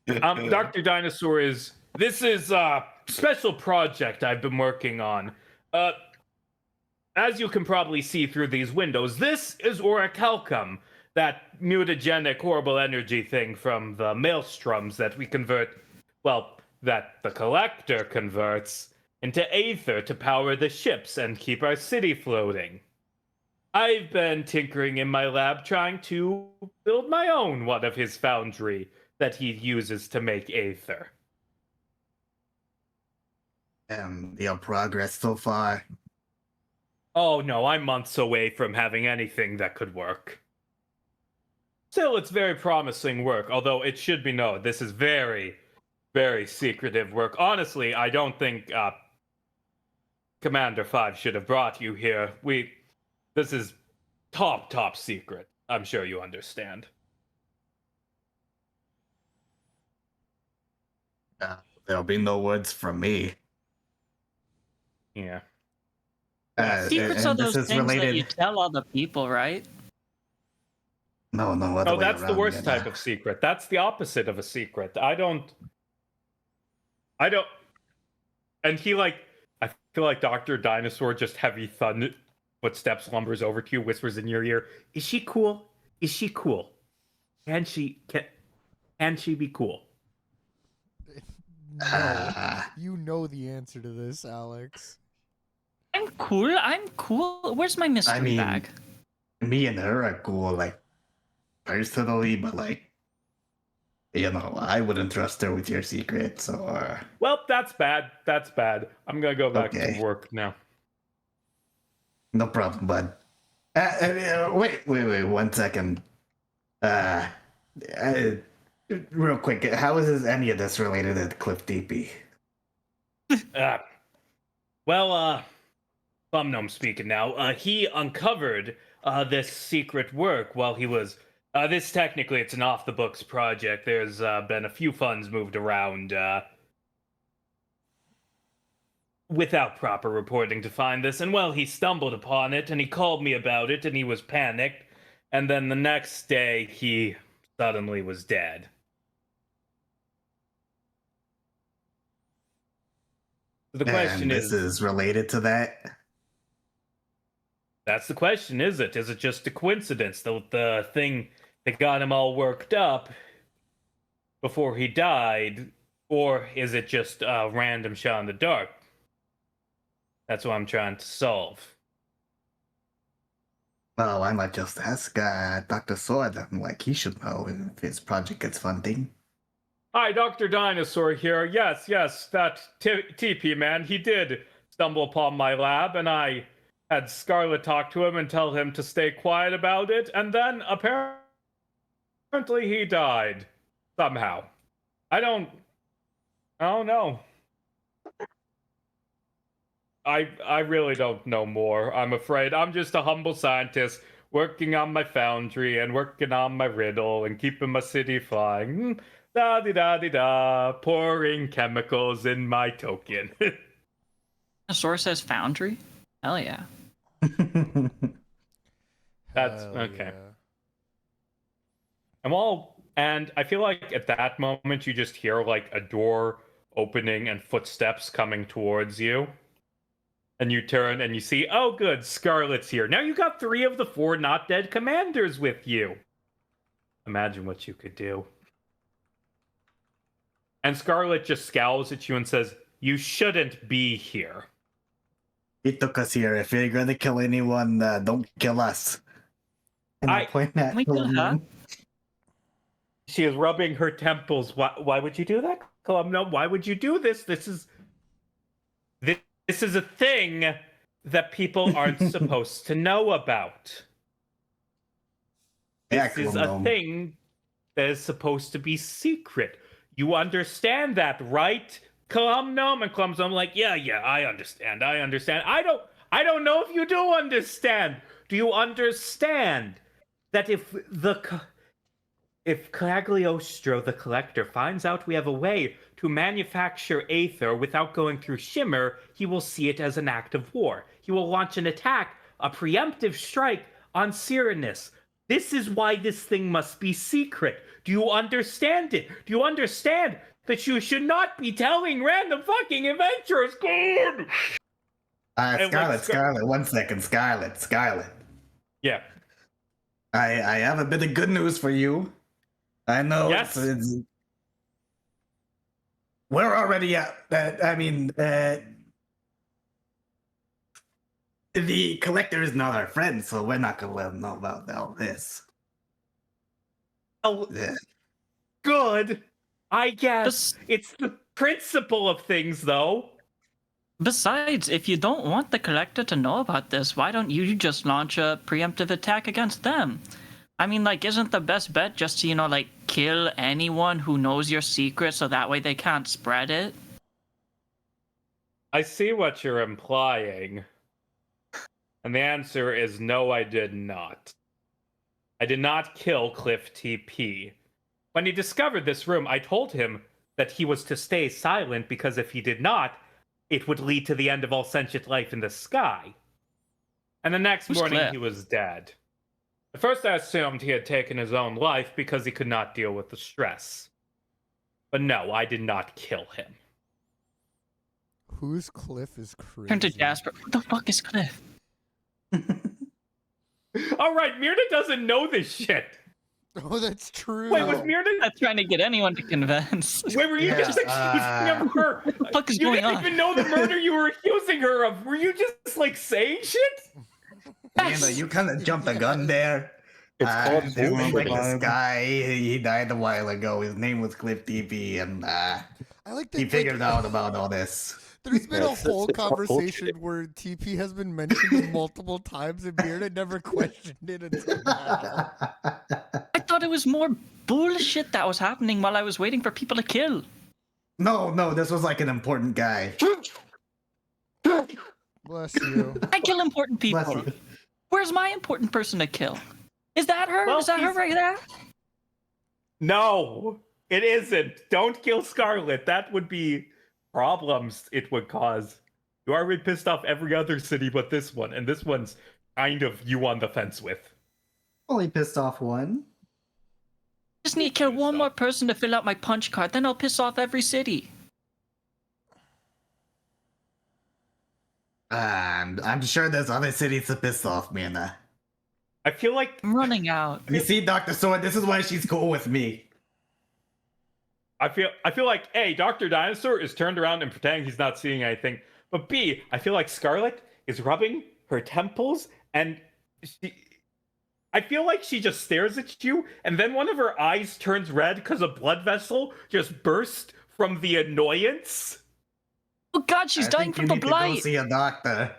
Dr. Dinosaur this is a special project I've been working on. As you can probably see through these windows, this is orichalcum, that mutagenic horrible energy thing from the maelstroms that we convert, well, that the collector converts into aether to power the ships and keep our city floating. I've been tinkering in my lab trying to build my own one of his foundry that he uses to make aether. Your progress so far. Oh no, I'm months away from having anything that could work. Still, it's very promising work, although it should be known this is very, very secretive work. Honestly, I don't think Commander 5 should have brought you here. This is top secret. I'm sure you understand. There'll be no words from me. Yeah. Secrets are and this those is things that related. you tell other people, right? No, other Oh, way that's the around, worst you know. type of secret. That's the opposite of a secret. I don't. And he I feel like Dr. Dinosaur just heavy thud footsteps lumbers over to you, whispers in your ear, "Is she cool? Is she cool? Can she be cool?" No, you know the answer to this, Alex. I'm cool. Where's my mystery mean- bag? Me and her are cool, like, personally, but, like, you know, I wouldn't trust her with your secrets, or... Well, that's bad. That's bad. I'm gonna go back Okay. to work now. No problem, bud. Wait, 1 second. Real quick, how is any of this related to Cliff DP? Columbgnome speaking now. He uncovered this secret work while he was. This technically it's an off the books project. There's been a few funds moved around without proper reporting to find this, and well, he stumbled upon it and he called me about it and he was panicked, and then the next day he suddenly was dead. The question And this is related to that? That's the question, is it? Is it just a coincidence? The thing that got him all worked up before he died, or is it just a random shot in the dark? That's what I'm trying to solve. Well, I might just ask Dr. Sword. Like, he should know if his project gets funding. Hi, Dr. Dinosaur here. Yes, that TP man, he did stumble upon my lab, and I had Scarlet talk to him and tell him to stay quiet about it, and then apparently he died. Somehow. I don't know. I really don't know more, I'm afraid. I'm just a humble scientist working on my foundry and working on my riddle and keeping my city flying. Da-di-da-di-da, pouring chemicals in my token. The source says foundry? Hell yeah. That's Hell okay. yeah. And I feel like at that moment you just hear like a door opening and footsteps coming towards you. And you turn and you see, oh good, Scarlet's here. Now you got 3 of the 4 not dead commanders with you. Imagine what you could do. And Scarlet just scowls at you and says, you shouldn't be here. He took us here. If you're gonna kill anyone, don't kill us. And I point at Can we kill her? Columbgnome. She is rubbing her temples. Why would you do that, Columbgnome? Why would you do this? This is a thing that people aren't supposed to know about. Yeah, This is a Columbgnome. thing that is supposed to be secret. You understand that, right, Columbgnome? And Columbgnome like, yeah, I understand. I don't know if you do understand. Do you understand that if Cagliostro the Collector finds out we have a way to manufacture aether without going through Shimmer, he will see it as an act of war. He will launch an attack, a preemptive strike on Cyranus. This is why this thing must be secret. Do you understand it? Do you understand that you should not be telling random fucking adventurers? Good! Scarlet, 1 second. Scarlet. Yeah. I have a bit of good news for you. I know Yes? we're already at the Collector is not our friend, so we're not gonna let him know about all this. Oh, Yeah. good, I guess. It's the principle of things, though. Besides, if you don't want the Collector to know about this, why don't you just launch a preemptive attack against them? I mean, like, isn't the best bet just to, like, kill anyone who knows your secret so that way they can't spread it? I see what you're implying. And the answer is no, I did not. I did not kill Cliff TP. When he discovered this room, I told him that he was to stay silent because if he did not, it would lead to the end of all sentient life in the sky. And the next morning, Cliff? he was dead. At first, I assumed he had taken his own life because he could not deal with the stress. But no, I did not kill him. Who's Cliff is crazy. Turn to Jasper. What the fuck is Cliff? All right, Mirna doesn't know this shit. Oh, that's true. Wait, was Mirna? I'm trying to get anyone to convince. Wait, were you just accusing of her? What the fuck is You going didn't on? even know the murder you were accusing her of. Were you just like saying shit? Amanda, you kind of jumped the gun there. It's called There's bullshit. like this guy. He died a while ago. His name was Cliff TV, and I like that he figured out about all this. There's been a Yes, whole it's called conversation bullshit. where TP has been mentioned multiple times, and Bearda never questioned it until now. I thought it was more bullshit that was happening while I was waiting for people to kill. No, this was like an important guy. Bless you. I kill important people. Bless you. Where's my important person to kill? Is that her? Well, Is that her he's- right there? No, it isn't. Don't kill Scarlet. That would be problems it would cause. You already pissed off every other city but this one, and this one's kind of you on the fence with. Only pissed off one. Just need to kill one more person to fill out my punch card, then I'll piss off every city. And I'm sure there's other cities to piss off, Amanda. I feel like I'm running out. You see, Dr. Sword, this is why she's cool with me. I feel like A, Dr. Dinosaur is turned around and pretending he's not seeing anything. But B, I feel like Scarlet is rubbing her temples and I feel like she just stares at you and then one of her eyes turns red because a blood vessel just burst from the annoyance. Oh god, she's I dying think from you the need to go blight. see a doctor.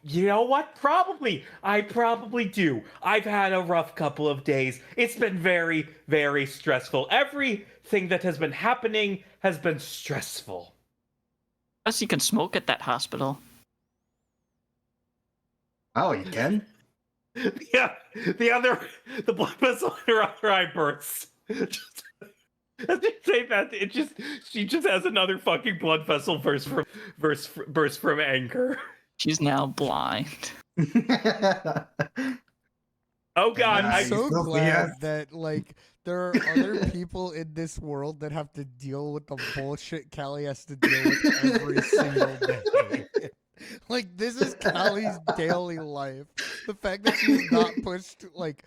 You know what? Probably. I probably do. I've had a rough couple of days. It's been very, very stressful. Everything that has been happening has been stressful. Plus, you can smoke at that hospital. Oh, you can? Yeah, the blood vessel in her other eye bursts. Just, as you say that, she just has another fucking blood vessel burst from anger. She's now blind. Oh god, Nice. I'm so Sophia. glad that like there are other people in this world that have to deal with the bullshit Callie has to deal with every single day. Like this is Callie's daily life. The fact that she's not pushed like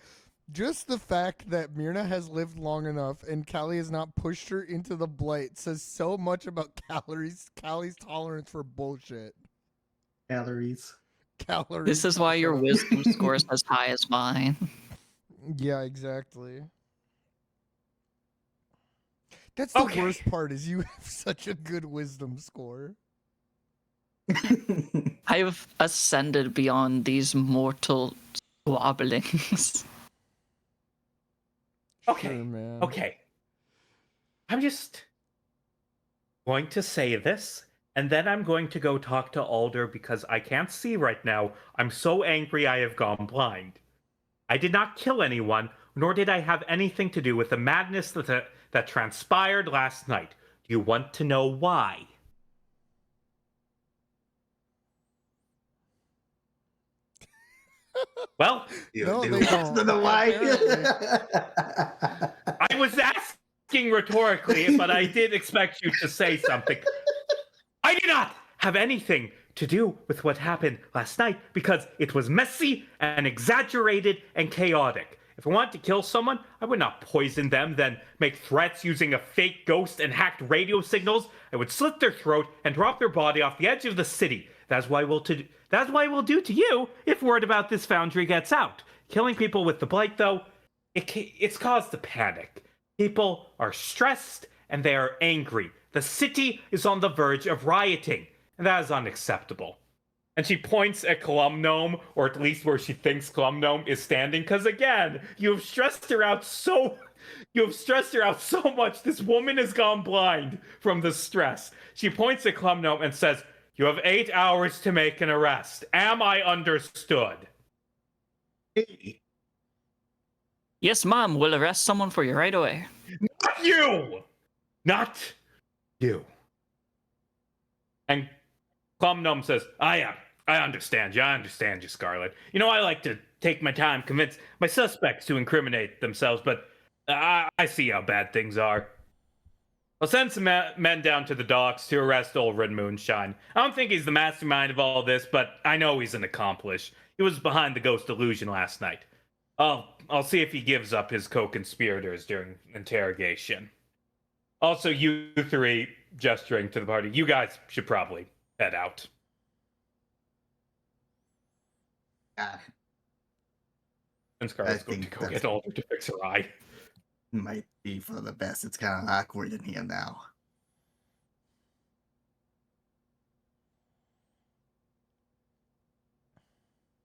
just the fact that Myrna has lived long enough and Callie has not pushed her into the blight says so much about Callie's tolerance for bullshit. Calories. Calories. This is why your wisdom score is as high as mine. Yeah, exactly. That's the Okay. worst part is you have such a good wisdom score. I've ascended beyond these mortal squabblings. Okay. Sure, man. Okay. I'm just going to say this, and then I'm going to go talk to Alder because I can't see right now. I'm so angry I have gone blind. I did not kill anyone, nor did I have anything to do with the madness that transpired last night. Do you want to know why? Well, No, You they want to don't. know why? I was asking rhetorically, but I did expect you to say something. I did not have anything to do with what happened last night because it was messy and exaggerated and chaotic. If I wanted to kill someone, I would not poison them, then make threats using a fake ghost and hacked radio signals. I would slit their throat and drop their body off the edge of the city. That's why we'll do to you if word about this foundry gets out. Killing people with the blight, though, it's caused a panic. People are stressed and they are angry. The city is on the verge of rioting, and that is unacceptable. And she points at Columbgnome, or at least where she thinks Columbgnome is standing, because again, you have stressed her out so much. This woman has gone blind from the stress. She points at Columbgnome and says, "You have 8 hours to make an arrest. Am I understood?" Yes, Mom, we'll arrest someone for you right away. Not you! Not you. And Columbgnome says, I understand you, Scarlet. You know, I like to take my time, convince my suspects to incriminate themselves, but I see how bad things are. I'll send some men down to the docks to arrest old Red Moonshine. I don't think he's the mastermind of all this, but I know he's an accomplice. He was behind the ghost illusion last night. I'll see if he gives up his co-conspirators during interrogation. Also, you three, gesturing to the party, you guys should probably head out. And Scarlet's going to go get Alder to fix her eye. Might be for the best. It's kind of awkward in here now.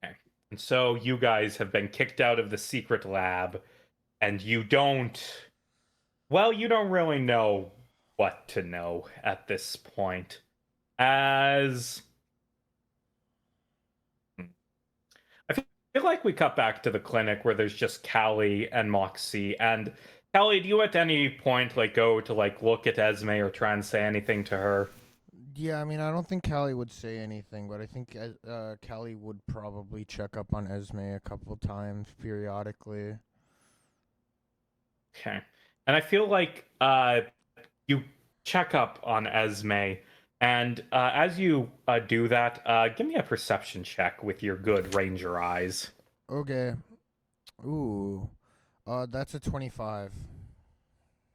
Okay. And so you guys have been kicked out of the secret lab, and you don't really know what to know at this point. As I feel like we cut back to the clinic where there's just Callie and Moxie. And Callie, do you at any point go to look at Esme or try and say anything to her? Yeah, I mean, I don't think Callie would say anything, but I think Callie would probably check up on Esme a couple times periodically. Okay. And I feel like you check up on Esme, and as you do that, give me a perception check with your good ranger eyes. Okay. Ooh. That's a 25.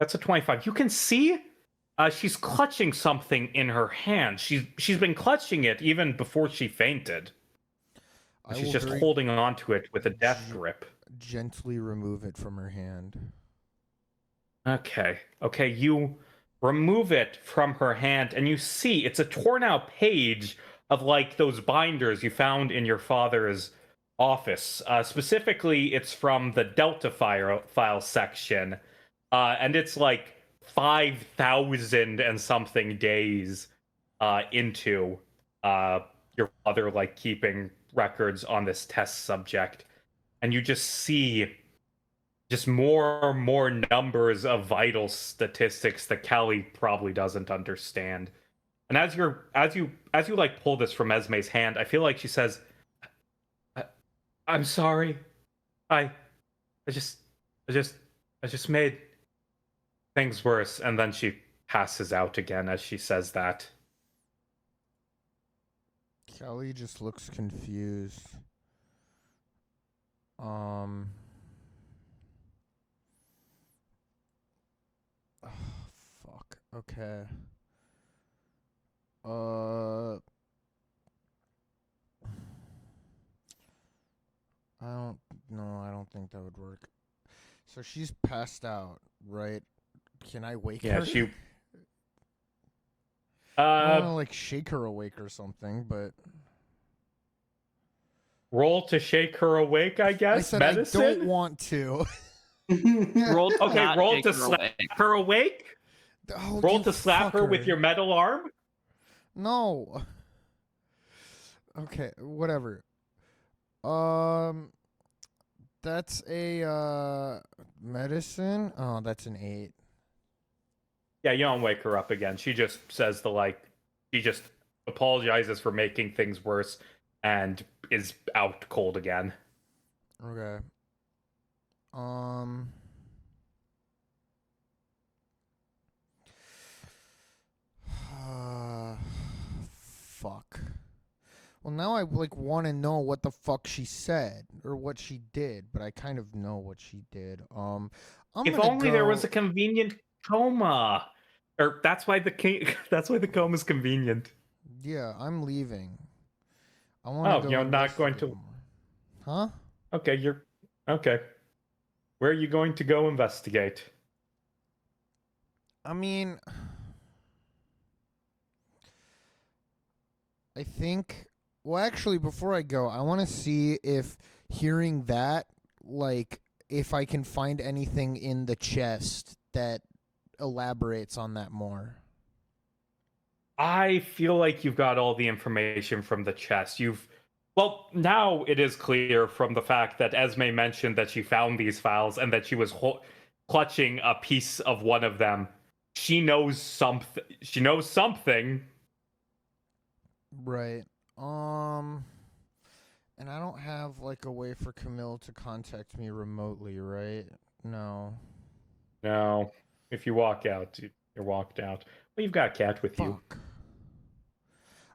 That's a 25. You can see she's clutching something in her hand. She's been clutching it even before she fainted. She's just holding on to it with a death grip. Gently remove it from her hand. Okay, you remove it from her hand, and you see it's a torn out page of those binders you found in your father's office. Specifically, it's from the Delta file section, and it's 5,000 and something days into your father keeping records on this test subject, and you just see more numbers of vital statistics that Callie probably doesn't understand. And as you pull this from Esme's hand, I feel like she says, "I'm sorry. I just made things worse." And then she passes out again as she says that. Callie just looks confused. Fuck. Okay. I don't think that would work. So she's passed out, right? Can I wake her? Yeah, she. I want to shake her awake or something, but Roll to shake her awake, I guess. I said Medicine? I don't want to. Roll to Okay, not roll shake to her slap awake. her awake. Oh, Roll you to slap her with fucker. your metal arm. No. Okay, whatever. That's a medicine. Oh, that's an 8. Yeah, you don't wake her up again. She just says she just apologizes for making things worse and is out cold again. Okay. Fuck. Well, now I want to know what the fuck she said or what she did, but I kind of know what she did. If only there was a convenient coma. Or that's why the coma is convenient. Yeah, I'm leaving. I want to go. You're not going to. investigate more. Huh? Okay, you're okay. Where are you going to go investigate? I mean, I think. Well, actually, before I go, I want to see if hearing that, like, if I can find anything in the chest that elaborates on that more. I feel like you've got all the information from the chest. Well, now it is clear from the fact that Esme mentioned that she found these files and that she was clutching a piece of one of them. She knows something. She knows something. Right. And I don't have like a way for Camille to contact me remotely, right? No. No, if you walk out, you're walked out. Well, you've got Cat with you. Fuck.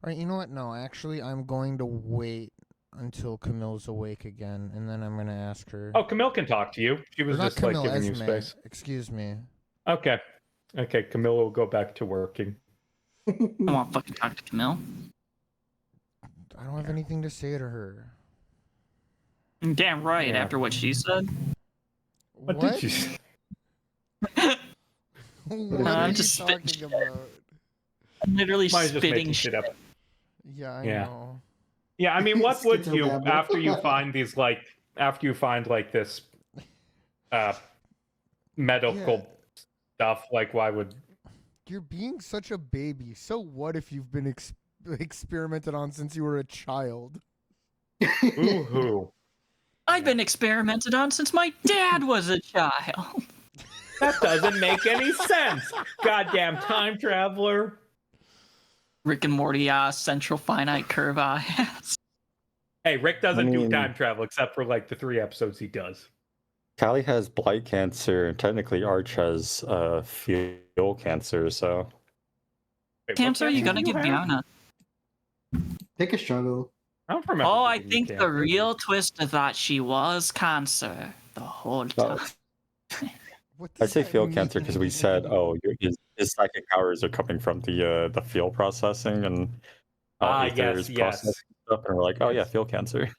All right, you know what? No, actually, I'm going to wait until Camille's awake again, and then I'm going to ask her. Oh, Camille can talk to you. She was Or not just Camille, like giving Esme. you space. Excuse me. Okay. Camille will go back to working. I won't fucking talk to Camille. I don't have anything to say to her. Damn right, Yeah. after what she said. What did you say? What I'm are you just spitting talking shit. about? I'm literally Mine's just spitting making shit. shit up. Yeah, I Yeah. know. Yeah, I mean, what would you Schizobabble. after you find these after you find this medical stuff? Like, why would? You're being such a baby. So what if you've been experimented on since you were a child? Ooh-hoo. I've been experimented on since my dad was a child. That doesn't make any sense. Goddamn time traveler. Rick and Morty central finite curve ass. Hey, Rick doesn't do mean- time travel except for like the 3 episodes he does. Callie has blight cancer, and technically Arch has field cancer, so. Wait, what Cancer, you cancer gotta do give have? Diana. Pick a struggle. I don't remember. Oh, I giving you think the cancer. real twist is that she was cancer the whole No, time. What I does say that field cancer because we mean? said, oh, his psychic powers are coming from the field processing and ether yes, is processing stuff, and we're like, oh yeah, Yes. field cancer.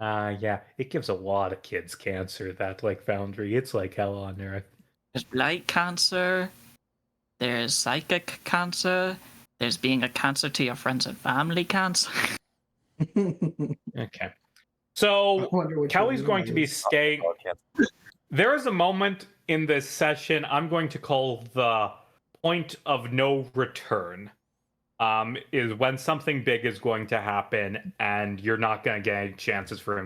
Yeah, it gives a lot of kids cancer, that like foundry. It's like hell on earth. There's blight cancer. There's psychic cancer. There's being a cancer to your friends and family cancer. Okay. So Kelly's going to be staying. Oh, cancer. There is a moment in this session I'm going to call the point of no return. Is when something big is going to happen and you're not going to get any chances for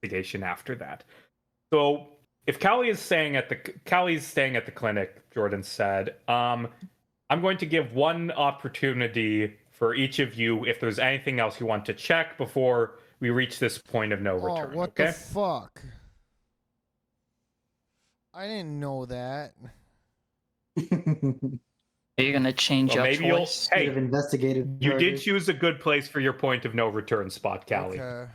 investigation after that. So if Callie's staying at the clinic, Jordan said, I'm going to give one opportunity for each of you if there's anything else you want to check before we reach this point of no return. Oh, what okay? the fuck? I didn't know that. Are you gonna change Well, your maybe you'll. choice? Hey, Should have investigated. you did further. choose a good place for your point of no return spot, Callie. Okay.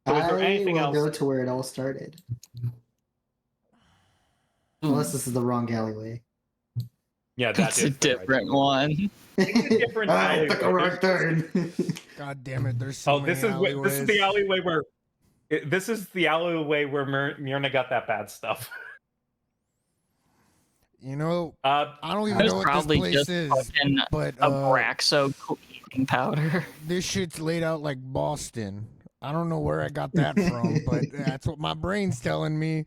So is there I anything will else? go to where it all started. Unless this is the wrong alleyway. Yeah, That's that a is the right different one. one. different I took a alleyway. right turn. God damn it! There's so Oh, many this is the alleyway where. This is the alleyway where Myrna got that bad stuff. You know, Uh, I don't even There's know what this probably place just is, fucking but a Braxo cleaning powder. this shit's laid out like Boston. I don't know where I got that from, but that's what my brain's telling me.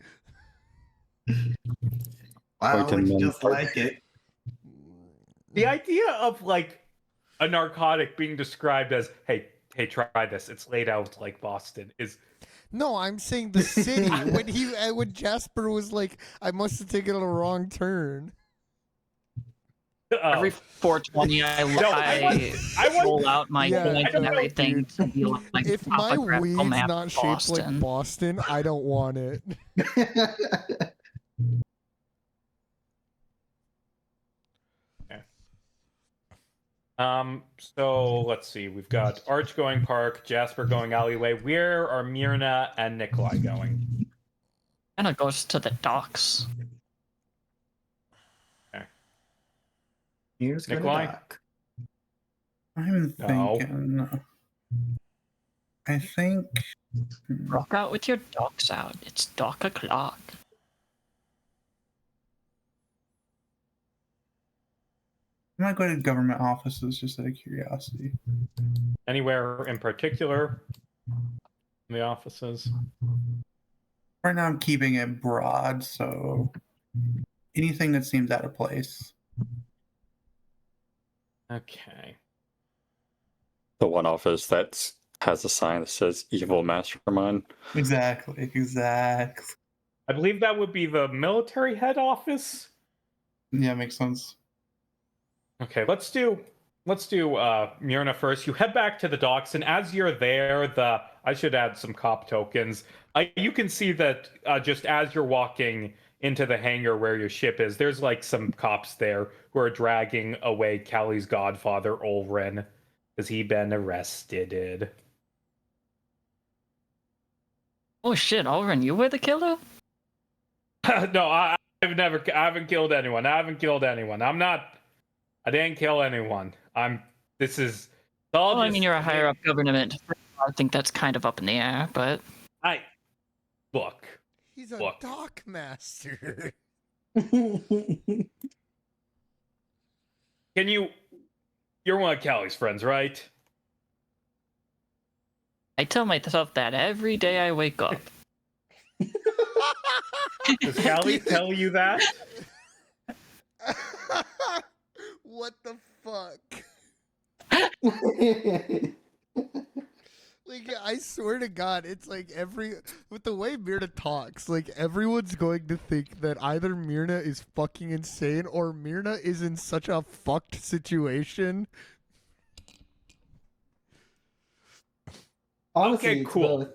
Why Like would in you Men's just Health. like it? the idea of like a narcotic being described as, hey, try this. It's laid out like Boston is. No, I'm saying the city. when Jasper was like, I must have taken a wrong turn. Every 420, I roll out my Yeah, joint I don't and know, everything dude. to be like If my topographical weed's map not of shaped Boston. like Boston, I don't want it. So let's see. We've got Arch going park, Jasper going alleyway. Where are Myrna and Nikolai going? Anna goes to the docks. Here's gonna Nikolai? dock. I'm No. thinking. I think. Rock out with your dogs out. It's dock o'clock. I might go to government offices just out of curiosity. Anywhere in particular in the offices? Right now, I'm keeping it broad, so anything that seems out of place. Okay. The one office that has a sign that says "Evil Mastermind." Exactly. I believe that would be the military head office. Yeah, makes sense. Okay, let's do Myrna first. You head back to the docks, and as you're there, I should add some cop tokens. You can see that just as you're walking into the hangar where your ship is, there's like some cops there who are dragging away Callie's godfather, Ulrin. Has he been arrested? Oh shit, Ulrin, you were the killer? No, I haven't killed anyone. I didn't kill anyone. This is all. Well, I mean, you're a higher up government. I think that's kind of up in the air, but Look. He's a Look. dock master. You're one of Callie's friends, right? I tell myself that every day I wake up. Does Callie tell you that? What the fuck? Like, I swear to God, it's like with the way Myrna talks, like everyone's going to think that either Myrna is fucking insane or Myrna is in such a fucked situation. Honestly, Okay, it's cool. both.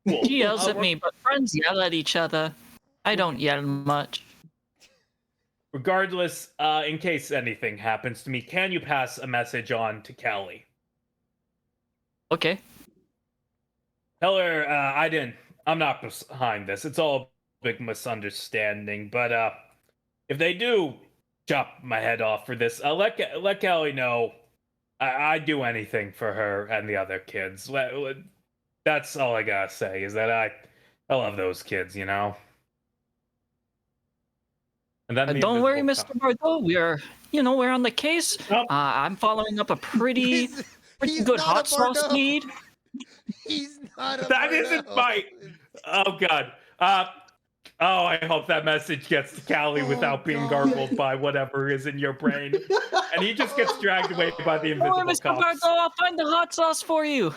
Cool. She yells at me, but friends yell at each other. I don't yell much. Regardless, in case anything happens to me, can you pass a message on to Callie? Okay. Tell her I'm not behind this. It's all a big misunderstanding. But if they do chop my head off for this, let Callie know I'd do anything for her and the other kids. That's all I gotta say, is that I love those kids, you know? And then Don't worry, Mr. Bordeaux. We're on the case. Oh. I'm following up a pretty He's good not hot a sauce Bordeaux. lead. He's not a That isn't Bordeaux. my. Oh God. I hope that message gets to Callie Oh, without being God. garbled by whatever is in your brain, and he just gets dragged away by the Don't worry, invisible Mr. cops. Bordeaux. I'll find the hot sauce for you.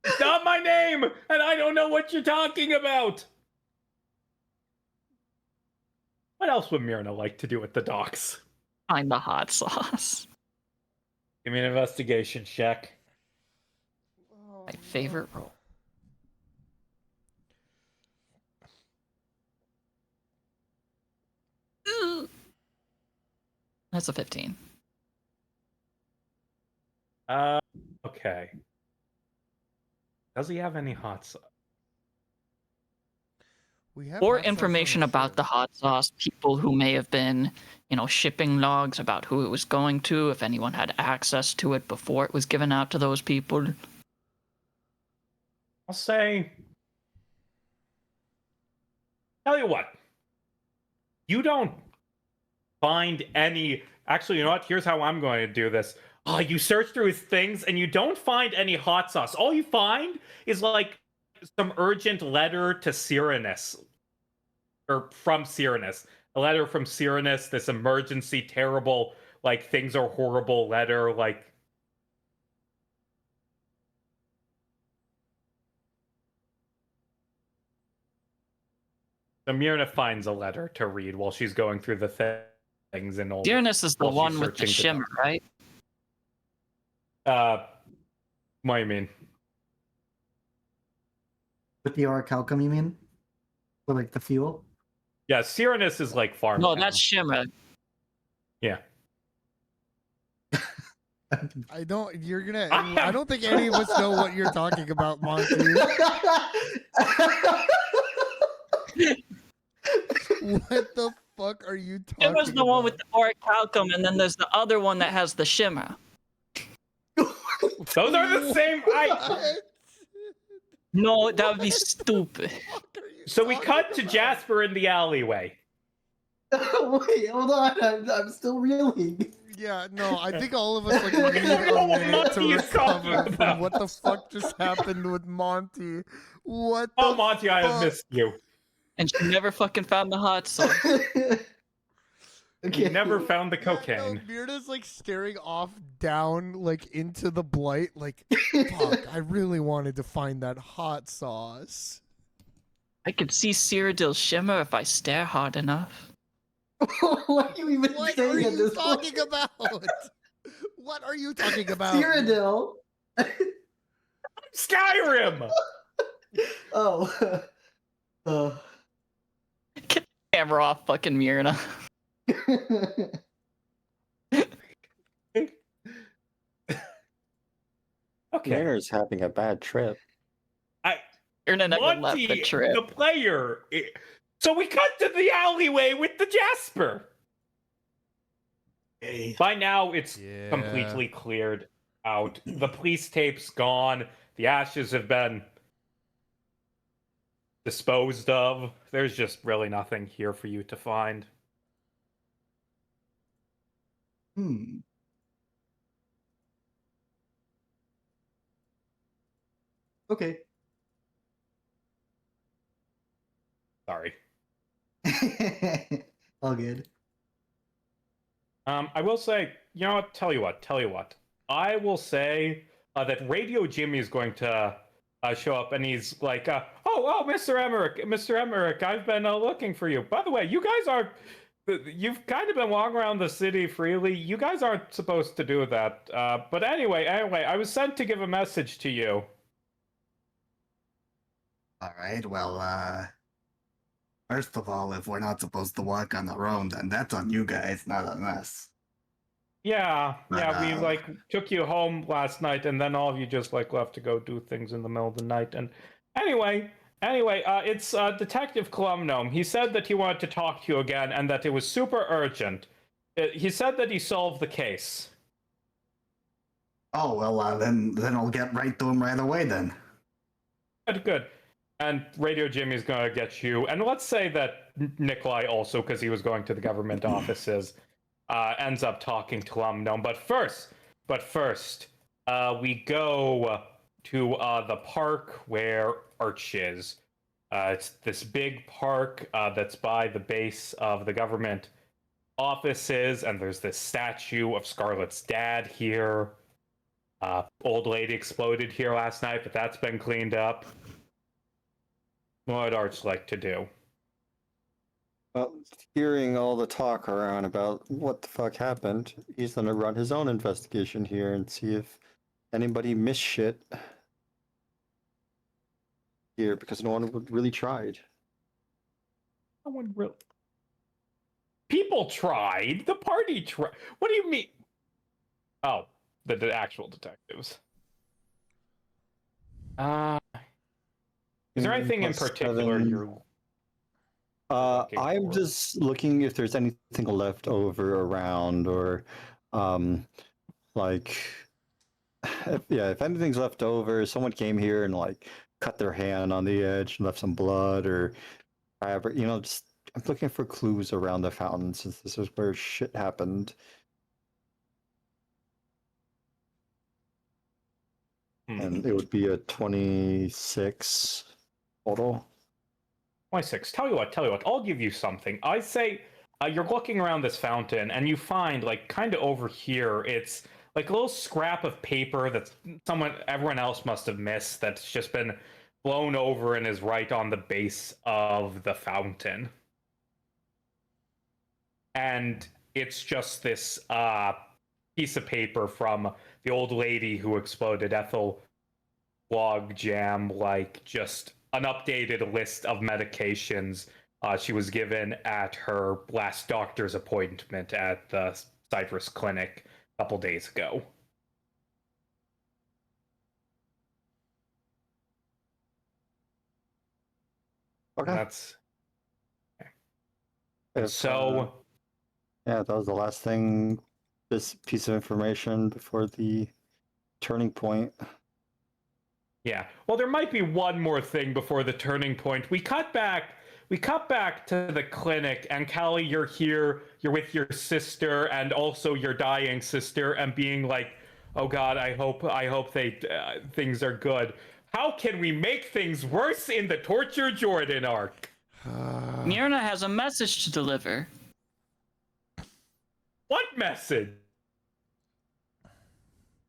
It's not my name, and I don't know what you're talking about. What else would Myrna like to do at the docks? Find the hot sauce. Give me an investigation check. Oh, My favorite role. That's a 15. Okay. Does he have any hot sauce? We have Or hot sauce on information about ship. the hot sauce, people who may have been, shipping logs about who it was going to, if anyone had access to it before it was given out to those people. I'll say. Tell you what. You don't find any. Actually, you know what? Here's how I'm going to do this. You search through his things and you don't find any hot sauce. All you find is like some urgent letter to Cyrenus. Or from Cyrenus. A letter from Cyrenus, this emergency, terrible, like things are horrible letter, like. Myrna finds a letter to read while she's going through the things in old. Uranus is the while she's one with the searching shimmer, right? What do you mean? With the orichalcum, you mean? For like the fuel? Yeah, Cyrenus is like farm. No, town. that's shimmer. Yeah. I don't think any of us know what you're talking about, Monty. What the fuck are you talking about? Shimmer's the one with the orichalcum, and then there's the other one that has the shimmer. Those are the same. What? No, that would be stupid. So we cut to Jasper in the alleyway. Wait, hold on. I'm still reeling. Yeah, no, I think all of us like Look need at a what minute to Monty is talking recover from about. what the fuck just happened with Monty. What the Oh, Monty, I have fuck? missed you. And she never fucking found the hot sauce. You never found the Yeah, no, cocaine. Mirna's like staring off down like into the blight like fuck, I really wanted to find that hot sauce. I could see Cyrodiil's shimmer if I stare hard enough. What are you even What saying are at you this talking point? about? What are you talking about? Cyrodiil. Skyrim! Oh. Get the camera off fucking Myrna. Okay. Mariners having a bad trip. Myrna never left Monty, the trip. the player. So we cut to the alleyway with the Jasper. Hey. By now, it's Yeah. completely cleared out. The police tape's gone. The ashes have been disposed of. There's just really nothing here for you to find. Okay. Sorry. All good. I will say, you know what? Tell you what. I will say that Radio Jimmy is going to show up, and he's like, oh, Mr. Emmerich, I've been looking for you. By the way, you guys are, you've kind of been walking around the city freely. You guys aren't supposed to do that. But anyway, I was sent to give a message to you. All right, well, first of all, if we're not supposed to walk on our own, then that's on you guys, not on us. Yeah, we Wow. like took you home last night, and then all of you just like left to go do things in the middle of the night. And anyway, it's Detective Columbgnome. He said that he wanted to talk to you again, and that it was super urgent. He said that he solved the case. Oh, well, then I'll get right to him right away then. Good. And Radio Jimmy's gonna get you. And let's say that Nikolai also, because he was going to the government offices, ends up talking to Columbgnome. But first, we go to the park where Arch is. It's this big park that's by the base of the government offices, and there's this statue of Scarlett's dad here. Old lady exploded here last night, but that's been cleaned up. What would Arch like to do? Well, hearing all the talk around about what the fuck happened, he's gonna run his own investigation here and see if anybody missed shit here, because no one really tried. No one really. People tried. The party tried. What do you mean? Oh, the actual detectives. Is there anything in particular you're? looking I'm for? just looking if there's anything left over around, or, like, if anything's left over, someone came here and like cut their hand on the edge and left some blood, or whatever. Just I'm looking for clues around the fountain, since this is where shit happened. And it would be a 26 total. 26. Tell you what. I'll give you something. I say you're looking around this fountain, and you find, like, kind of over here, it's like a little scrap of paper that everyone else must have missed, that's just been blown over and is right on the base of the fountain. And it's just this piece of paper from the old lady who exploded, Ethel Logjam, like just an updated list of medications she was given at her last doctor's appointment at the Cypress Clinic a couple days ago. Okay. That's If, so. Yeah, that was the last thing. This piece of information before the turning point. Yeah. Well, there might be one more thing before the turning point. We cut back we cut back to the clinic, and Callie, you're here. You're with your sister and also your dying sister, and being like, "Oh God, I hope they things are good." How can we make things worse in the Torture Jordan arc? Myrna has a message to deliver. What message?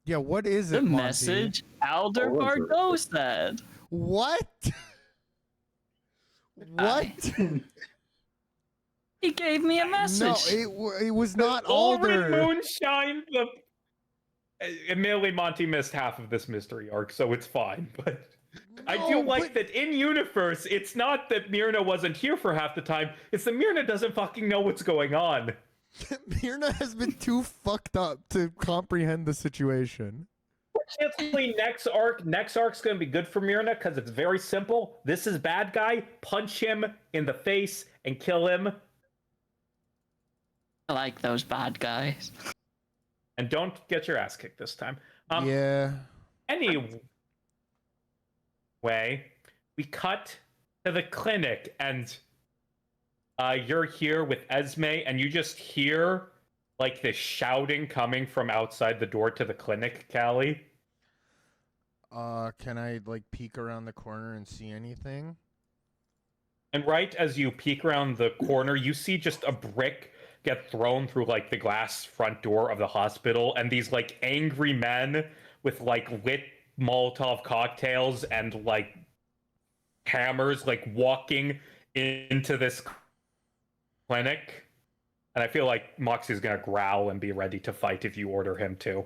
Yeah, what is The it, Monty? message Alder What was it? Bardot said. What? What? He gave me a message. No, it was not Ulrich Alder. Moonshine. Admittedly, Monty missed half of this mystery arc, so it's fine. But I do No, like but- that in universe, it's not that Myrna wasn't here for half the time. It's that Myrna doesn't fucking know what's going on. Myrna has been too fucked up to comprehend the situation. Fortunately, next arc's gonna be good for Myrna because it's very simple. This is bad guy. Punch him in the face and kill him. I like those bad guys. And don't get your ass kicked this time. Yeah. Anyway, we cut to the clinic, and you're here with Esme, and you just hear like this shouting coming from outside the door to the clinic, Callie. Can I like peek around the corner and see anything? And right as you peek around the corner, you see just a brick get thrown through like the glass front door of the hospital, and these like angry men with like lit Molotov cocktails and like hammers like walking into this clinic. And I feel like Moxie's gonna growl and be ready to fight if you order him to.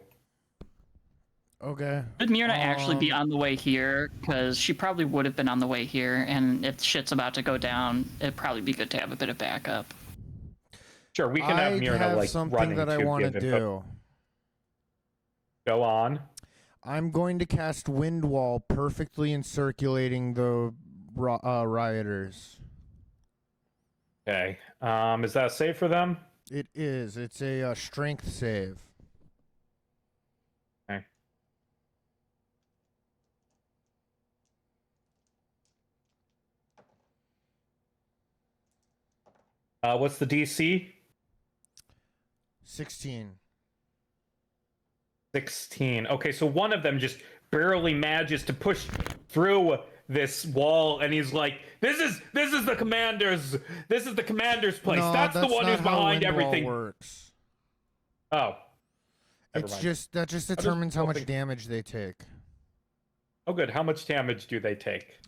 Okay. Would Myrna actually be on the way here? Because she probably would have been on the way here, and if shit's about to go down, it'd probably be good to have a bit of backup. Sure, we can have I Myrna have like something running that I to want give to him. do. Go on. I'm going to cast Wind Wall, perfectly encirculating the rioters. Okay. Is that safe for them? It is. It's a strength save. Okay. What's the DC? 16. 16. Okay, so one of them just barely manages to push through this wall, and he's like, "This is the commander's. This is the commander's place. No, that's the one not who's how behind Wind Wall everything." works. Oh, never It's mind. just that just just determines how much hoping- damage they take. Oh, good. How much damage do they take?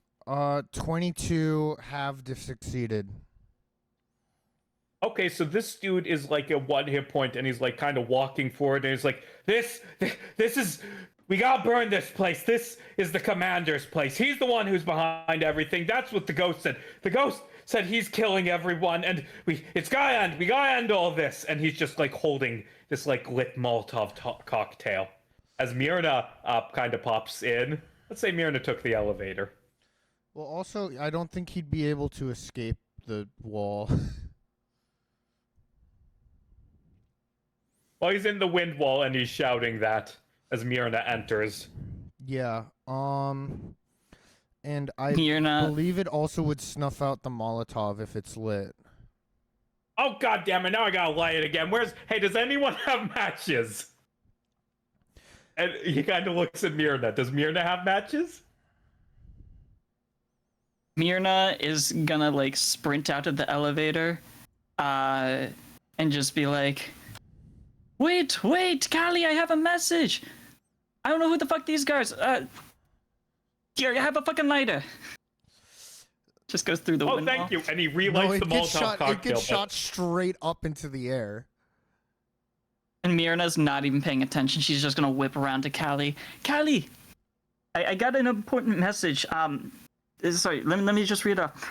22 have succeeded. Okay, so this dude is like a one hit point, and he's like kind of walking forward, and he's like, this is, we gotta burn this place. This is the commander's place. He's the one who's behind everything. That's what the ghost said. The ghost said he's killing everyone, and it's gotta end. We gotta end all this." And he's just like holding this like lit Molotov cocktail. As Myrna kind of pops in. Let's say Myrna took the elevator. Well, also, I don't think he'd be able to escape the wall. Well, he's in the wind wall, and he's shouting that as Myrna enters. Yeah. And I Myrna, believe it also would snuff out the Molotov if it's lit. Oh, God damn it, now I gotta light it again. Hey, does anyone have matches? And he kind of looks at Myrna. Does Myrna have matches? Myrna is gonna like sprint out of the elevator, and just be like, Wait, Callie, I have a message. I don't know who the fuck these guys. Here, I have a fucking lighter. Just goes through the Oh, window. thank you. And he relights the Molotov cocktail. It gets shot straight up into the air. And Myrna's not even paying attention. She's just gonna whip around to Callie. Callie, I got an important message. Sorry, let me just read it off.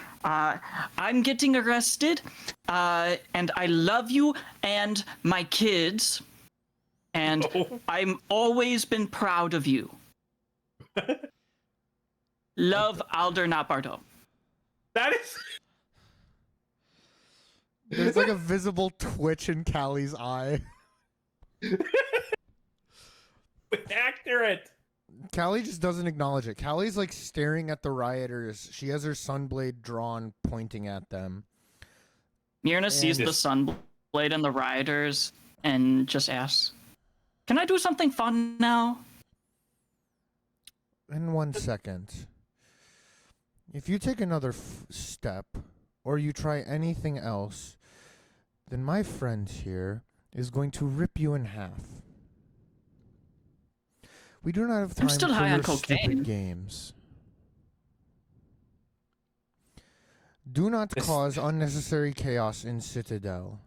I'm getting arrested, and I love you and my kids, and Oh. I'm always been proud of you. Love, Alder, not Bardo. That is... There's like a visible twitch in Callie's eye. accurate. Callie just doesn't acknowledge it. Callie's like staring at the rioters. She has her sunblade drawn, pointing at them. Myrna sees the Yes. sunblade and the rioters and just asks, "Can I do something fun now?" In 1 second. If you take another step, or you try anything else, then my friend here is going to rip you in half. We do not have time still for high your on cocaine. stupid games. Do not cause unnecessary chaos in Citadel.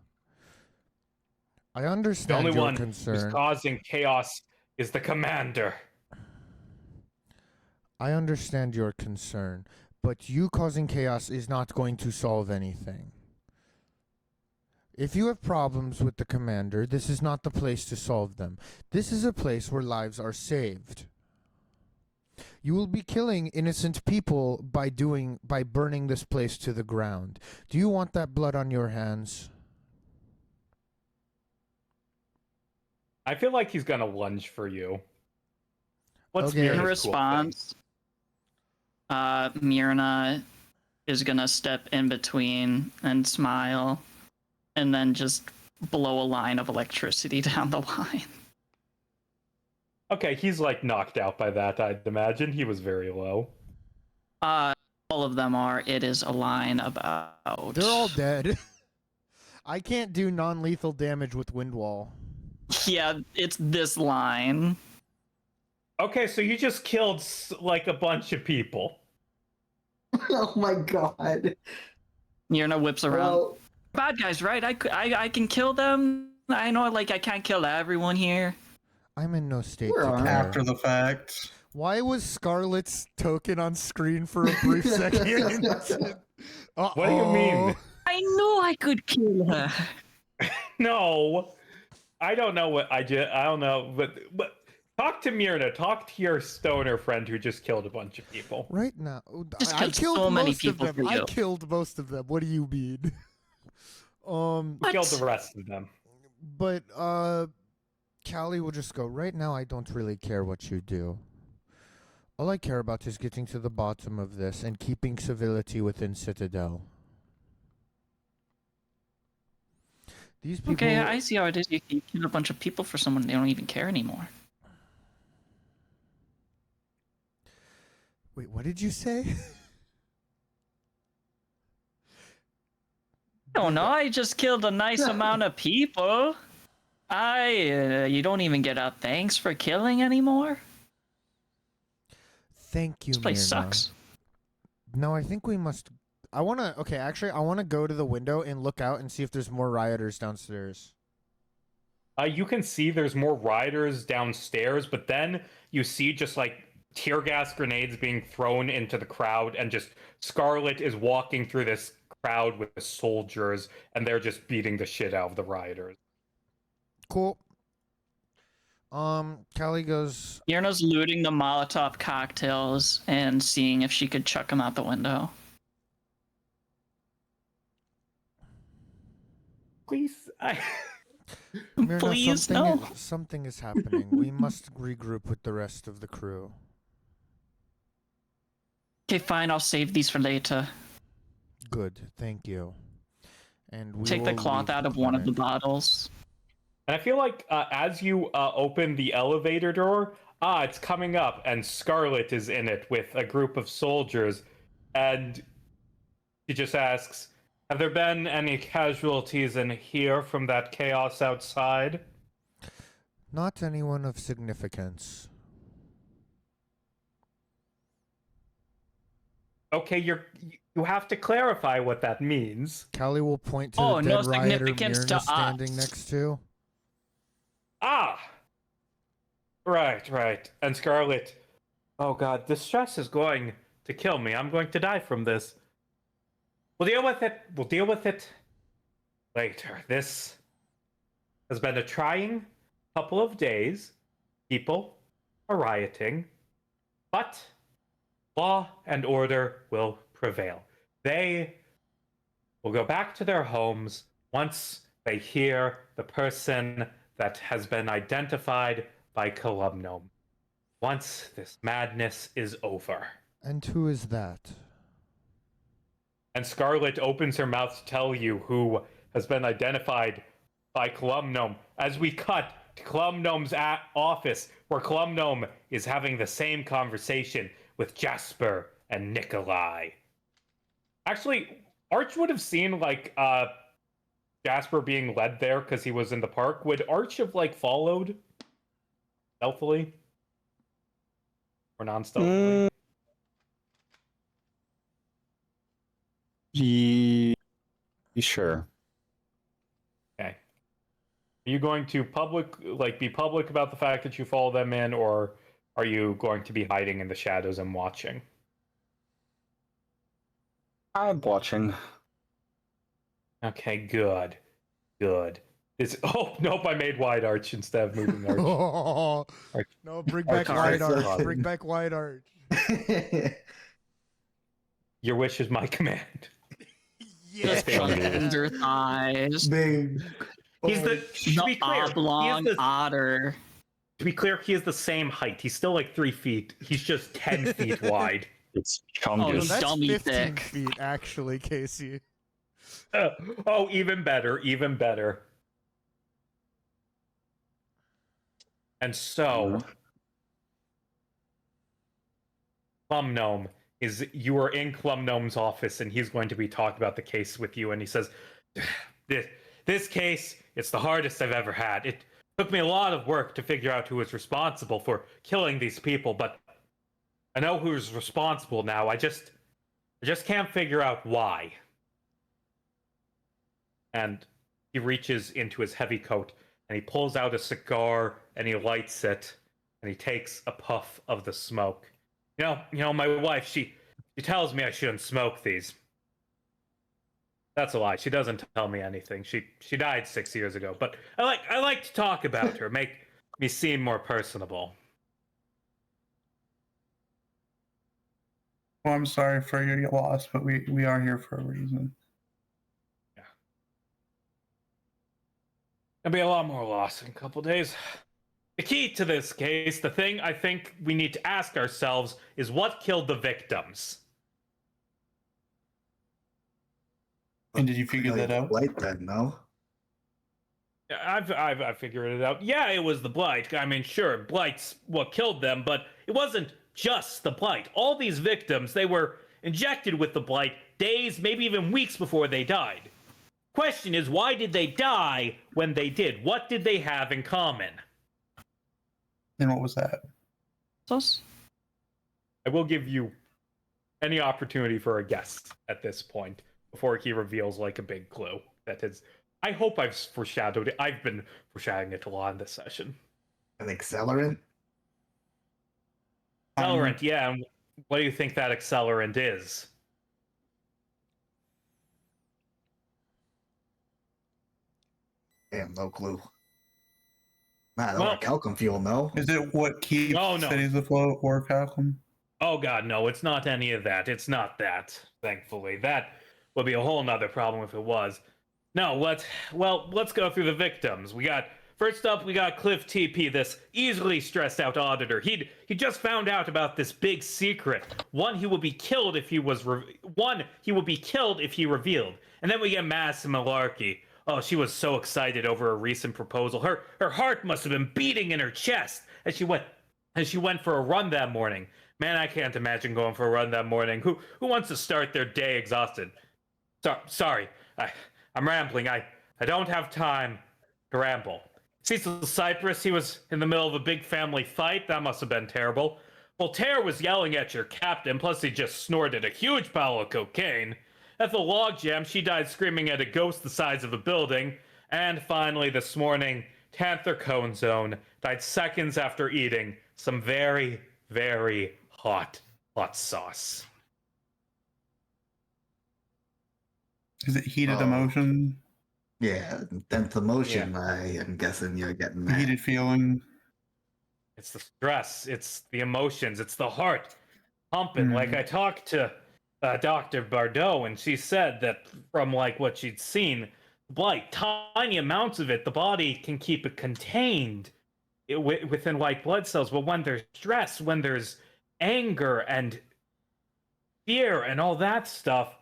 I The understand only your one concern. who's causing chaos is the commander. I understand your concern, but you causing chaos is not going to solve anything. If you have problems with the commander, this is not the place to solve them. This is a place where lives are saved. You will be killing innocent people by burning this place to the ground. Do you want that blood on your hands? I feel like he's gonna lunge for you. What's Okay. Myrna's In cool response, Myrna is gonna step in between and smile, and then just blow a line of electricity down the line. thing? Okay, he's like knocked out by that, I'd imagine. He was very low. All of them are. It is a line about. They're all dead. I can't do non-lethal damage with Windwall. Yeah, it's this line. Okay, so you just killed like a bunch of people. Oh my god. Myrna whips around. Well, Bad guys, right? I can kill them. I know, like, I can't kill everyone here. I'm in no state We're to on care. After the fact. Why was Scarlet's token on screen for a brief second? What do you mean? I know I could kill her. No, I don't know what I did. I don't know, but talk to Myrna. Talk to your stoner friend who just killed a bunch of people. Right now, Just I killed killed so many most people of them. for I you. killed most of them. What do you mean? Who killed the rest of them? But Callie will just go. Right now, I don't really care what you do. All I care about is getting to the bottom of this and keeping civility within Citadel. These people. Okay, I see how it is. You kill a bunch of people for someone they don't even care anymore. Wait, what did you say? I don't know. I just killed a nice amount of people. You don't even get a thanks for killing anymore? Thank you, This place Myrna. sucks. No, I think we must. I want to. Okay, actually, I want to go to the window and look out and see if there's more rioters downstairs. You can see there's more riders downstairs, but then you see just like tear gas grenades being thrown into the crowd, and just Scarlet is walking through this crowd with the soldiers, and they're just beating the shit out of the rioters. Cool. Callie goes. Myrna's looting the Molotov cocktails and seeing if she could chuck them out the window. Please, Myrna, Please, something no. something is happening. We must regroup with the rest of the crew. Okay, fine. I'll save these for later. Good, thank you. And we Take the will cloth leave out of one of the clinic. bottles. and I feel like as you open the elevator door, it's coming up, and Scarlet is in it with a group of soldiers, and she just asks, "Have there been any casualties in here from that chaos outside?" Not anyone of significance. Okay, you have to clarify what that means. Callie will point to Oh, the no dead rioter significance Myrna to standing us. next to. Right. And Scarlet, oh god, this stress is going to kill me. I'm going to die from this. We'll deal with it later. This has been a trying couple of days. People are rioting, but law and order will prevail. They will go back to their homes once they hear the person that has been identified by Columbgnome. once this madness is over. And who is that? And Scarlet opens her mouth to tell you who has been identified by Columbgnome as we cut to Columbgnome's office, where Columbgnome is having the same conversation with Jasper and Nikolai. Actually, Arch would have seen like Jasper being led there because he was in the park. Would Arch have like followed stealthily or non-stealthily? Sure. Okay. Are you going to be public about the fact that you follow them in, or are you going to be hiding in the shadows and watching? I'm watching. Okay, good. Oh nope, I made wide arch instead of moving arch. Oh, Arch. no, bring back Arch. wide arch. Bring back wide arch. Your wish is my command. Just Yeah. under thighs. Big. He's the. To be The clear, oblong otter. to be clear, he is the same height. He's still like 3 feet. He's just 10 feet wide. It's Oh, No, Chungus. he's that's dummy 15 thick. feet, actually, Casey. Oh, even better. And so, Columbgnome you are in Columbgnome's office, and he's going to be talking about the case with you. And he says, "This case, it's the hardest I've ever had. It took me a lot of work to figure out who was responsible for killing these people, but I know who's responsible now. I just can't figure out why." And he reaches into his heavy coat and he pulls out a cigar and he lights it and he takes a puff of the smoke. You know, my wife, she tells me I shouldn't smoke these. That's a lie. She doesn't tell me anything. She died 6 years ago, but I like to talk about her, make me seem more personable. Well, I'm sorry for your loss, but we are here for a reason. There'll be a lot more loss in a couple days. The key to this case, the thing I think we need to ask ourselves is what killed the victims? And did you figure that out? Light then, no? I've figured it out. Yeah, it was the blight. I mean, sure, blight's what killed them, but it wasn't just the blight. All these victims, they were injected with the blight days, maybe even weeks before they died. Question is, why did they die when they did? What did they have in common? And what was that? Sus? I will give you any opportunity for a guess at this point before he reveals like a big clue. That is, I hope I've foreshadowed it. I've been foreshadowing it a lot in this session. An accelerant? Accelerant, yeah. And what do you think that accelerant is? Damn, no clue. Nah, Well- talcum fuel, no? Is it what keeps Oh, no. cities afloat or Calcum? Oh god, no, it's not any of that. It's not that, thankfully. That would be a whole nother problem if it was. No, let's go through the victims. First up, we got Cliff TP, this easily stressed out auditor. He just found out about this big secret. He would be killed if he revealed. And then we get Mass and Malarkey. Oh, she was so excited over a recent proposal. Her heart must have been beating in her chest as she went for a run that morning. Man, I can't imagine going for a run that morning. Who wants to start their day exhausted? Sorry, I'm rambling. I don't have time to ramble. Cecil Cypress, he was in the middle of a big family fight. That must have been terrible. Voltaire was yelling at your captain, plus he just snorted a huge pile of cocaine. At the logjam, she died screaming at a ghost the size of a building. And finally, this morning, Tanther Cone Zone died seconds after eating some very, very hot sauce. Is it heated Oh. emotion? Yeah, intense emotion, I am guessing you're getting that. Heated feeling? It's the stress, it's the emotions, it's the heart pumping. Like I talked to Dr. Bardot, and she said that from like what she'd seen, blight, tiny amounts of it, the body can keep it contained within white blood cells, but when there's stress, when there's anger and fear and all that stuff,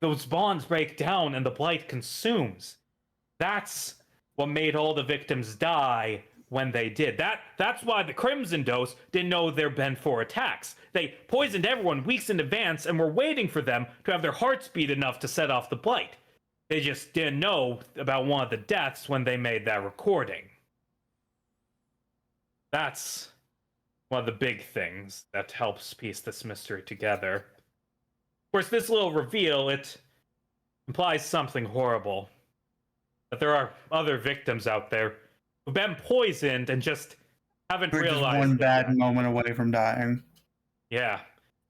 those bonds break down and the blight consumes. That's what made all the victims die when they did. That's why the Crimson Dose didn't know there'd been 4 attacks. They poisoned everyone weeks in advance and were waiting for them to have their hearts beat enough to set off the blight. They just didn't know about one of the deaths when they made that recording. That's one of the big things that helps piece this mystery together. Of course, this little reveal, it implies something horrible. That there are other victims out there who've been poisoned and just haven't We're just realized one it bad yet. moment away from dying. Yeah.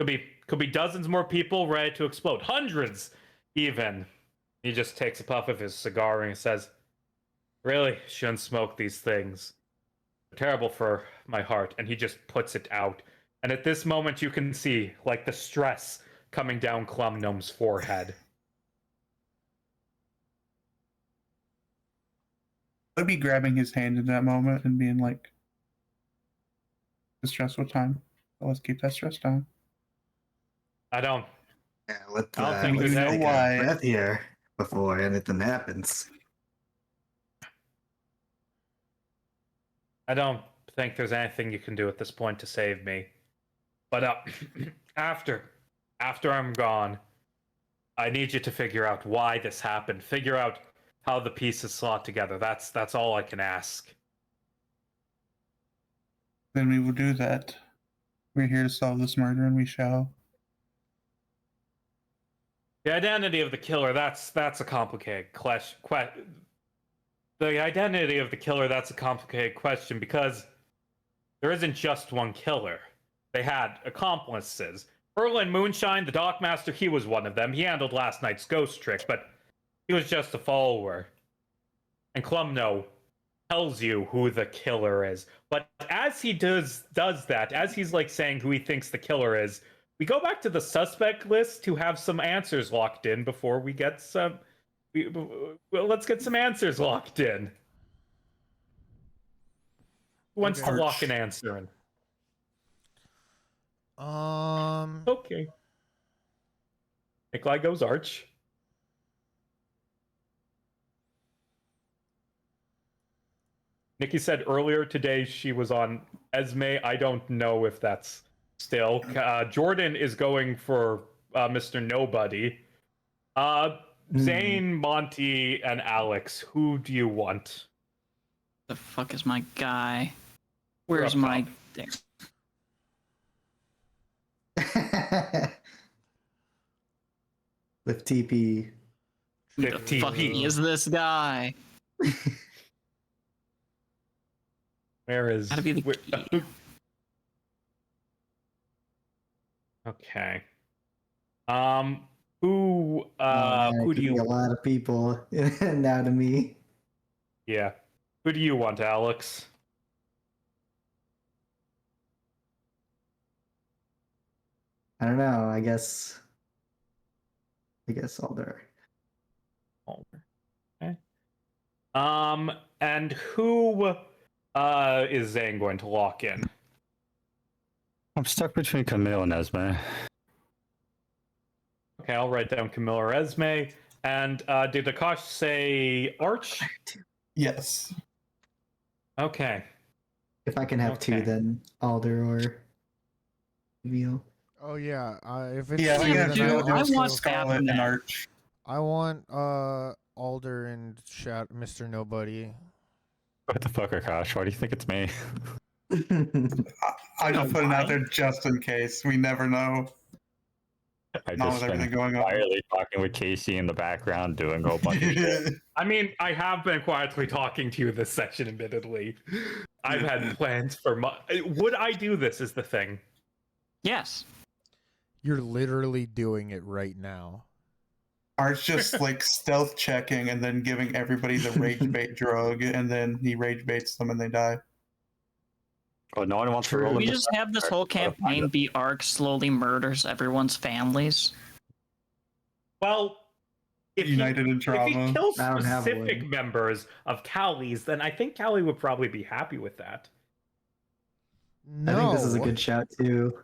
Could be dozens more people ready to explode. Hundreds, even. He just takes a puff of his cigar and says, really shouldn't smoke these things. They're terrible for my heart. And he just puts it out. And at this moment, you can see, like, the stress coming down Columbgnome's forehead. I'd be grabbing his hand in that moment and being like, it's a stressful time. So let's keep that stress down. I don't Yeah, let I don't think let's there's take any- a breath here before anything happens. I don't think there's anything you can do at this point to save me. But after I'm gone, I need you to figure out why this happened. Figure out how the pieces slot together. That's all I can ask. Then we will do that. We're here to solve this murder, and we shall. The identity of the killer, that's a complicated question. The identity of the killer, that's a complicated question because there isn't just one killer. They had accomplices. Erlen Moonshine, the Dockmaster, he was one of them. He handled last night's ghost trick, but he was just a follower. And Columbgnome tells you who the killer is. But as he does that, as he's like saying who he thinks the killer is, we go back to the suspect list to have some answers locked in before we get some. Well, let's get some answers locked in. Who wants to Okay. lock an answer in? Okay. Nikolai goes Arch. Nikki said earlier today she was on Esme. I don't know if that's still. Jordan is going for Mr. Nobody. Zane, Monty, and Alex. Who do you want? The fuck is my guy? Where's up my top. thing? With TP. Who the 15. fuck is this guy? Where is? Gotta be the where- key. Okay. Oh, man, Who it do could be you? a lot of people now to me. Yeah. Who do you want, Alex? I don't know. I guess Alder. Okay. And who is Zane going to lock in? I'm stuck between Camille and Esme. Okay, I'll write down Camille or Esme. And did Akash say Arch? Yes. Okay. If I can have Okay. two, then Alder or Reveal. Oh yeah, if it's Yeah, two, we have then dude, to I'll do I also- want Scarlet and Batman. Arch. I want Alder and Mr. Nobody. What the fuck, Akash? Why do you think it's me? I just know put it out why. there just in case. We never know. I Not just with everything been going on. quietly talking with Casey in the background, doing a whole bunch of shit. I mean, I have been quietly talking to you this session, admittedly. I've had plans for would I do this is the thing. Yes. You're literally doing it right now. Arch just like stealth checking and then giving everybody the rage bait drug, and then he rage baits them and they die. Oh, no one wants to roll We in the just have this whole campaign be Ark slowly murders everyone's families. Well, if United in if trauma. he kills I don't have specific one. members of Callie's, then I think Callie would probably be happy with that. No. I think this is a good shout too.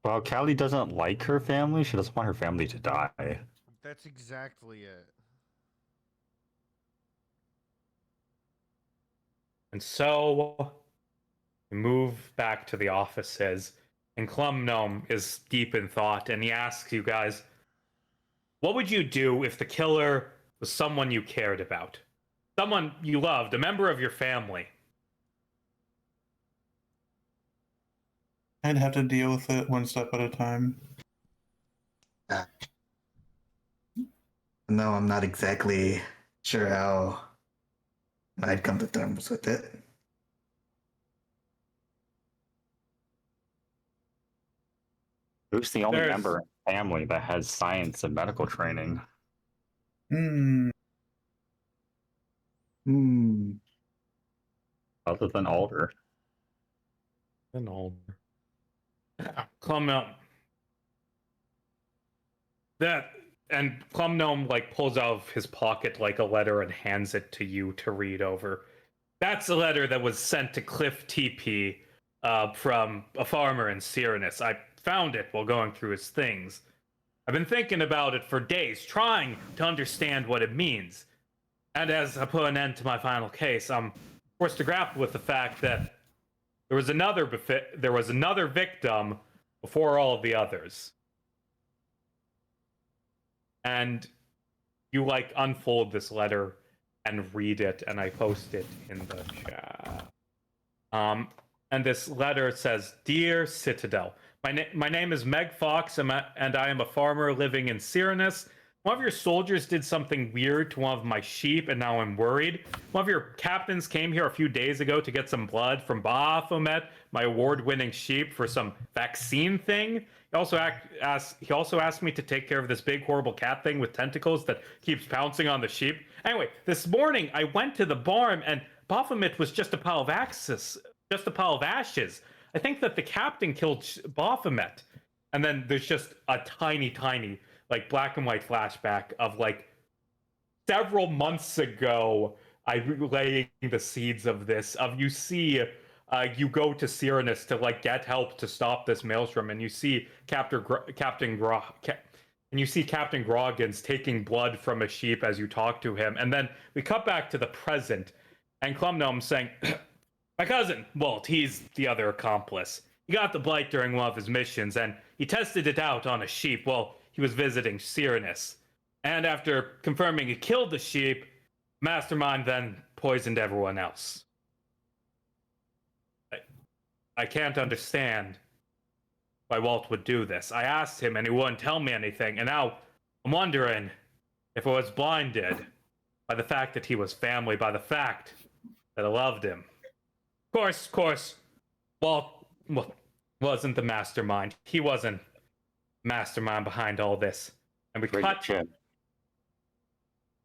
Well, Callie doesn't like her family. She doesn't want her family to die. That's exactly it. And so we move back to the offices, and Columbgnome is deep in thought, and he asks you guys, what would you do if the killer was someone you cared about? Someone you loved, a member of your family? I'd have to deal with it one step at a time. No, I'm not exactly sure how I'd come to terms with it. Who's the only There's- member in the family that has science and medical training? Hmm. Other than Alder. An older. Columbgnome. And Columbgnome like pulls out of his pocket like a letter and hands it to you to read over. That's a letter that was sent to Cliff TP from a farmer in Cyrenus. I found it while going through his things. I've been thinking about it for days, trying to understand what it means. And as I put an end to my final case, I'm forced to grapple with the fact that there was another victim before all of the others. And you like unfold this letter and read it, and I post it in the chat. And this letter says, "Dear Citadel, my name is Meg Fox, and I am a farmer living in Cyrenus. One of your soldiers did something weird to one of my sheep, and now I'm worried. One of your captains came here a few days ago to get some blood from Baphomet, my award-winning sheep, for some vaccine thing. He also asked me to take care of this big horrible cat thing with tentacles that keeps pouncing on the sheep. Anyway, this morning I went to the barn, and Baphomet was just a pile of ashes. I think that the captain killed Baphomet." And then there's just a tiny, like black and white flashback of like several months ago. I relaying the seeds of this. You see, you go to Cyrenus to like get help to stop this maelstrom, and you see Captain Groggins taking blood from a sheep as you talk to him, and then we cut back to the present, and Columbgnome saying, "My cousin Walt, he's the other accomplice. He got the blight during one of his missions, and he tested it out on a sheep while he was visiting Cyrenus. And after confirming he killed the sheep, Mastermind then poisoned everyone else. I can't understand why Walt would do this. I asked him, and he wouldn't tell me anything, and now I'm wondering if I was blinded by the fact that he was family, by the fact that I loved him. Of course, Walt wasn't the mastermind. He wasn't mastermind behind all this. And we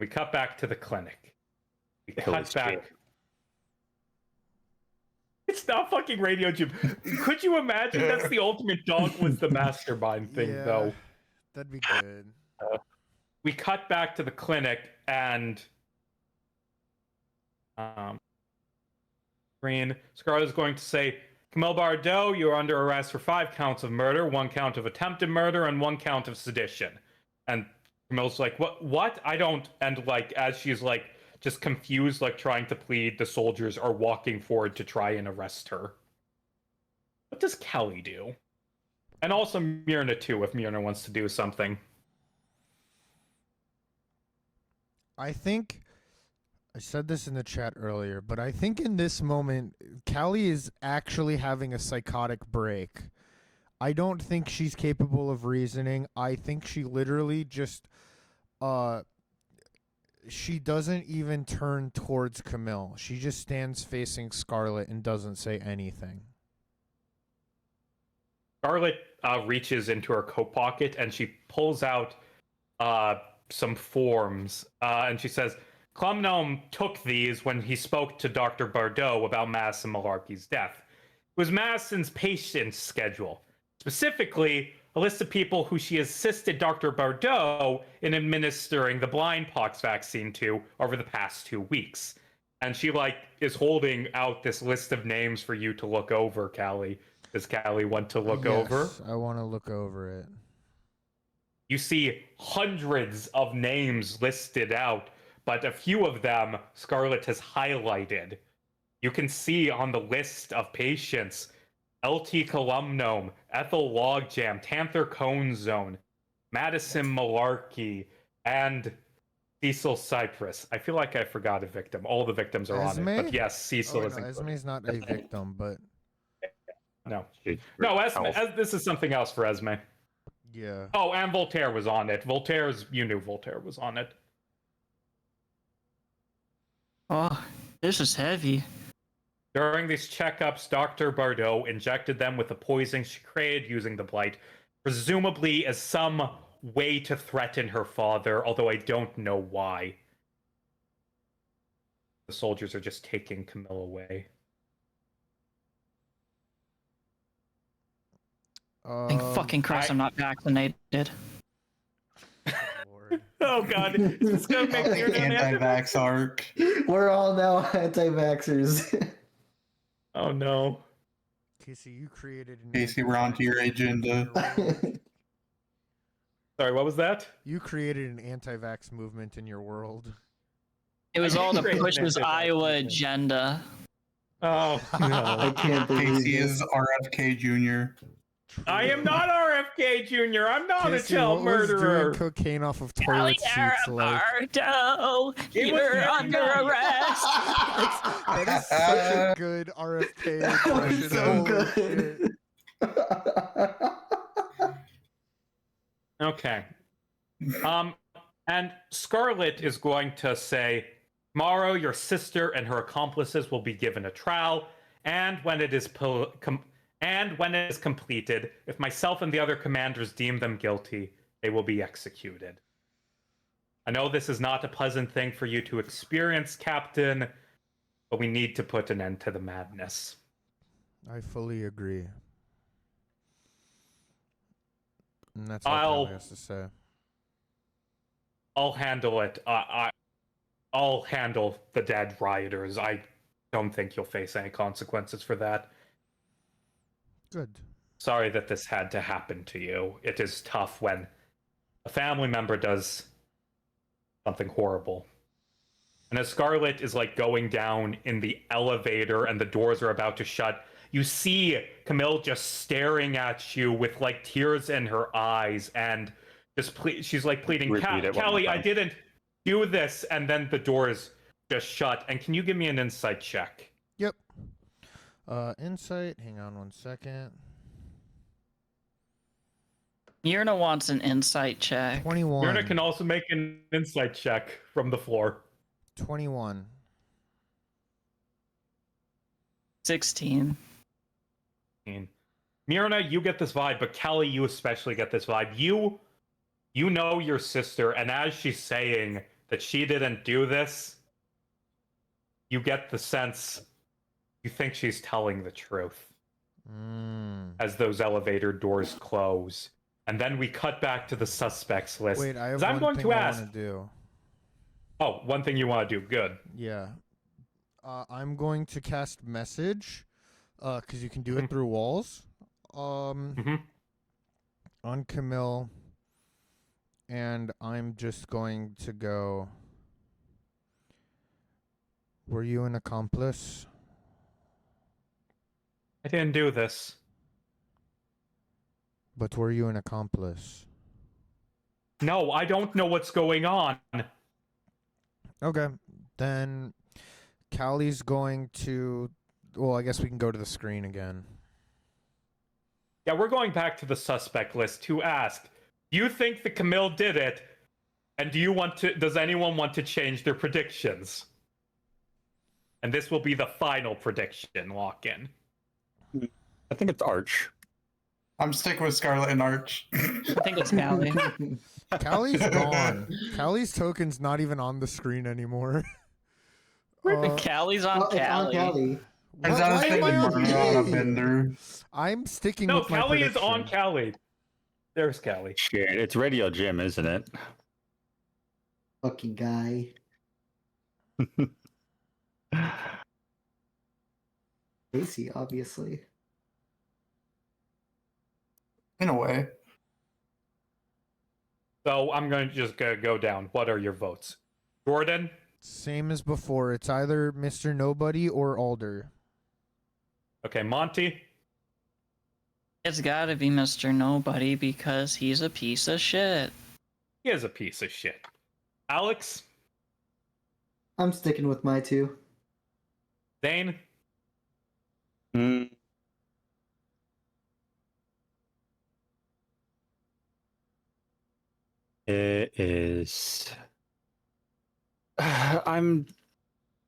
cut back to the clinic. We cut back. It's not fucking Radio Jim. Could you imagine? That's the ultimate dog was the mastermind thing, Yeah, though. That'd be good. We cut back to the clinic, and Scarlett's going to say, "Camille Bardot, you are under arrest for 5 counts of murder, 1 count of attempted murder, and 1 count of sedition." And Camille's like, what? I don't. And like, as she's like, just confused, like trying to plead, the soldiers are walking forward to try and arrest her. What does Kelly do? And also Myrna too, if Myrna wants to do something. I think I said this in the chat earlier, but I think in this moment, Callie is actually having a psychotic break. I don't think she's capable of reasoning. I think she literally just, she doesn't even turn towards Camille. She just stands facing Scarlett and doesn't say anything. Scarlett reaches into her coat pocket and she pulls out some forms, and she says, "Columbgnome took these when he spoke to Dr. Bardot about Mass and Malarkey's death. It was Madison's patient schedule, specifically a list of people who she assisted Dr. Bardot in administering the blindpox vaccine to over the past 2 weeks. And she is holding out this list of names for you to look over, Callie. Does Callie want to look over? Yes, I want to look over it. You see hundreds of names listed out, but a few of them Scarlet has highlighted. You can see on the list of patients LT Columbgnome, Ethel Logjam, Tanther Cone Zone, Madison Malarkey, and Cecil Cypress. I feel like I forgot a victim. All the victims are on it, but yes, Cecil is included. Esme's not a victim, but No, Esme. This is something else for Esme. yeah. Oh, and Voltaire was on it. You knew Voltaire was on it. Oh, this is heavy. During these checkups, Dr. Bardot injected them with the poison she created using the blight, presumably as some way to threaten her father, although I don't know why. The soldiers are just taking Camille away. Thank fucking Christ I'm not vaccinated. Lord. Oh god, is this gonna make The your anti-vax arc. We're all now anti-vaxxers. Oh no. Casey, you created an Casey, we're onto your agenda. Sorry, what was that? You created an anti-vax movement in your world. It was all to Great push his message. Iowa agenda. Oh I no. can't believe Casey this. is RFK Jr. I am not RFK Jr. I'm not Casey, a child what was murderer. doing cocaine off of toilet seats like? Bardo, It was you're very under nice. arrest. That is such a good RFK impression. So Holy good. shit. Okay. And Scarlet is going to say, tomorrow your sister and her accomplices will be given a trial, and when it is completed, if myself and the other commanders deem them guilty, they will be executed. I know this is not a pleasant thing for you to experience, Captain, but we need to put an end to the madness. I fully agree. And that's all I'll- Callie has to say. I'll handle it. I'll handle the dead rioters. I don't think you'll face any consequences for that. Good. Sorry that this had to happen to you. It is tough when a family member does something horrible. And as Scarlet is going down in the elevator and the doors are about to shut, you see Camille just staring at you with tears in her eyes, and just she's pleading, Repeat it one more Callie, I time. didn't do this, and then the doors just shut. And can you give me an insight check? Yep. Insight. Hang on one second. Yurna wants an insight check. 21. Yurna can also make an insight check from the floor. 21. 16. Myrna, you get this vibe, but Kelly, you especially get this vibe. You know your sister, and as she's saying that she didn't do this, you get the sense you think she's telling the truth as those elevator doors close. And then we cut back to the suspects list. Wait, I have 'Cause I'm one going thing to I ask. want to do. Oh, one thing you want to do. Good. Yeah. I'm going to cast message, because you can do Mhm. it through walls. Mhm. On Camille, and I'm just going to go. Were you an accomplice? I didn't do this. But were you an accomplice? No, I don't know what's going on. Okay, then Callie's going to. Well, I guess we can go to the screen again. Yeah, we're going back to the suspect list to ask, do you think that Camille did it? And does anyone want to change their predictions? And this will be the final prediction lock-in. I think it's Arch. I'm sticking with Scarlet and Arch. I think it's Callie. Callie's gone. Callie's token's not even on the screen anymore. Callie's on Well, it's on Callie. Callie. Turns out it's Why am I on thinking on a me? bender. I'm sticking No, with my Callie is on prediction. Callie. There's Callie. Shit, it's Radio Jim, isn't it? Fucking guy. Casey, obviously. In a way. So I'm going to just go down. What are your votes? Jordan? Same as before. It's either Mr. Nobody or Alder. Okay, Monty? It's gotta be Mr. Nobody because he's a piece of shit. He is a piece of shit. Alex? I'm sticking with my two. Dane? Mm. It is. I'm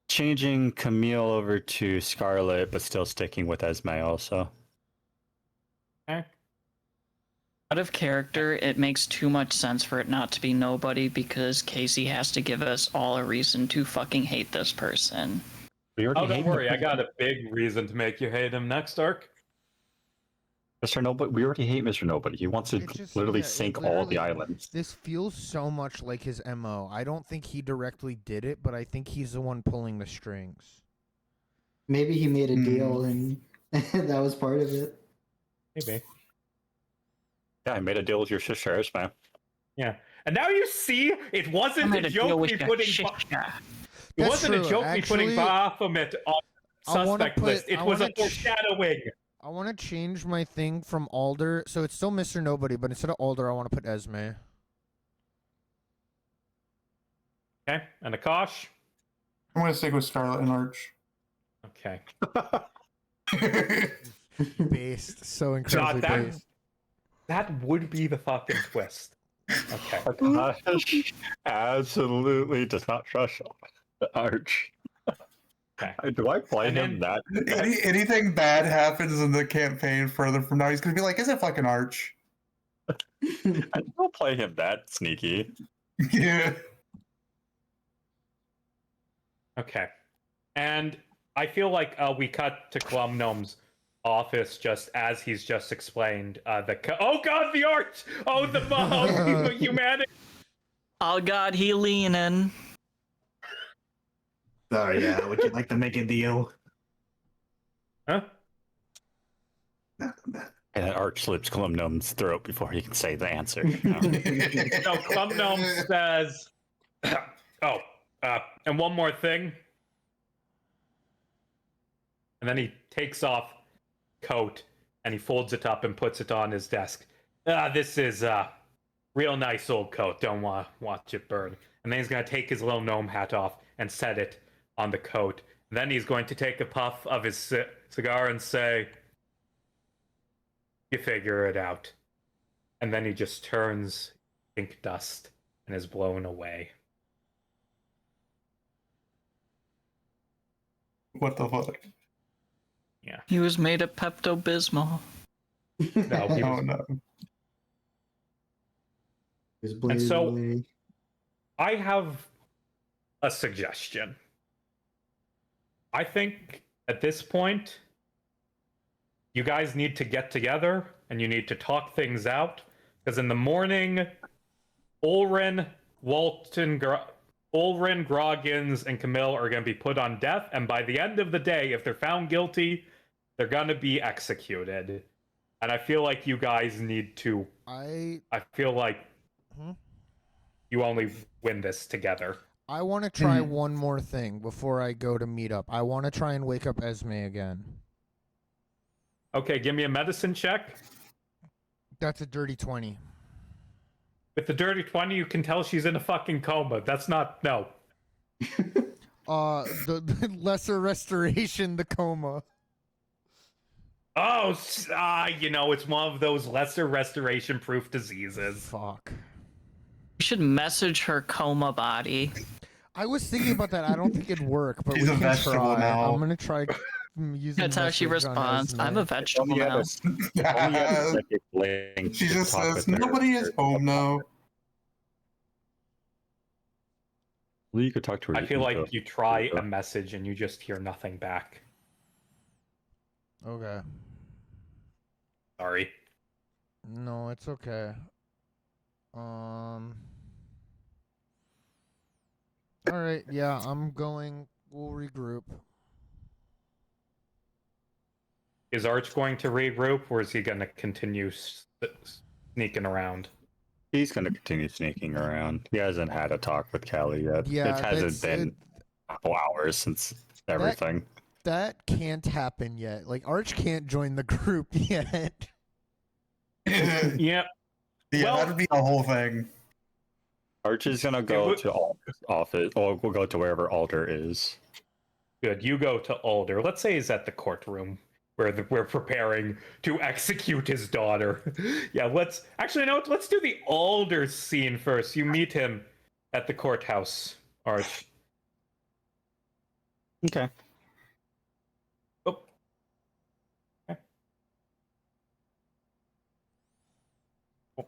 changing Camille over to Scarlet, but still sticking with Esme also. Okay. Out of character, it makes too much sense for it not to be Nobody because Casey has to give us all a reason to fucking hate this person. We already Oh, don't hate worry. him. I got a big reason to make you hate him next arc. Mr. Nobody. We already hate Mr. Nobody. He wants to It just- literally yeah, it sink all the literally- islands. This feels so much like his MO. I don't think he directly did it, but I think he's the one pulling the strings. Maybe he made a Hmm. deal and that was part of it. Maybe. Yeah, I made a deal with your sister, Esme. Yeah. And now you see, it I wasn't made a a deal joke with me your putting... shit. It That's wasn't true. a joke me putting Actually, Baphomet on I wanna suspect put- list. It I was a wanna foreshadowing. I want to change my thing from Alder, so it's still Mr. Nobody, but instead of Alder, I want to put Esme. Okay. And Akash? I'm gonna stick with Scarlet and Arch. Okay. Based, so incredibly that, based. that would be the fucking twist. Okay. Akash absolutely does not trust Arch. Okay. Do I play And him then- that? Anything bad happens in the campaign further from now, he's gonna be like, "Is it fucking Arch?" I don't play him that sneaky. Yeah. Okay. And I feel like we cut to Columbgnome's office just as he's just explained oh god, the art! Oh, the humanity! Oh god, he leaning. So yeah, would you like to make a deal? Huh? No. And Arch slips Columbgnome's throat before he can say the answer. So Columbgnome says, and one more thing. And then he takes off coat and he folds it up and puts it on his desk. This is real nice old coat. Don't watch it burn. And then he's going to take his little gnome hat off and set it on the coat. And then he's going to take a puff of his cigar and say, "You figure it out." And then he just turns pink dust and is blown away. What the fuck? He was made of Pepto-Bismol. No, he Oh was, no. Just And bladed so- away. I have a suggestion. I think at this point, you guys need to get together and you need to talk things out. Because in the morning, Ulrin, Groggins, and Camille are going to be put on death. And by the end of the day, if they're found guilty, they're going to be executed. And I feel like you guys need to. I feel like you only win this together. I want to try one more thing before I go to meet up. I want to try and wake up Esme again. Okay, give me a medicine check. That's a dirty 20. With the dirty 20, you can tell she's in a fucking coma. That's not. No. The lesser restoration, the coma. Oh, it's one of those lesser restoration proof diseases. Fuck. You should message her coma body. I was thinking about that. I don't think it'd work, but She's we a can vegetable try. now. I'm gonna try using. That's how she message on responds. Esme. I'm a vegetable Only now. have a psychic link She to just talk says, with her. "Nobody is home now." Well, you could talk to her. I feel ego. like you try a message and you just hear nothing back. Okay. Sorry. No, it's okay. All right. Yeah, I'm going. We'll regroup. Is Arch going to regroup, or is he going to continue sneaking around? He's going to continue sneaking around. He hasn't had a talk with Callie yet. Yeah, it hasn't that's been a couple hours since everything. that can't happen yet. Like Arch can't join the group yet. Yep. Yeah, Well- that'd be a whole thing. Arch is going to go to Alder's office, or we'll go to wherever Alder is. Good. You go to Alder. Let's say he's at the courtroom where we're preparing to execute his daughter. Yeah, let's actually no. Let's do the Alder scene first. You meet him at the courthouse, Arch. Okay. Oh. Okay. Oh.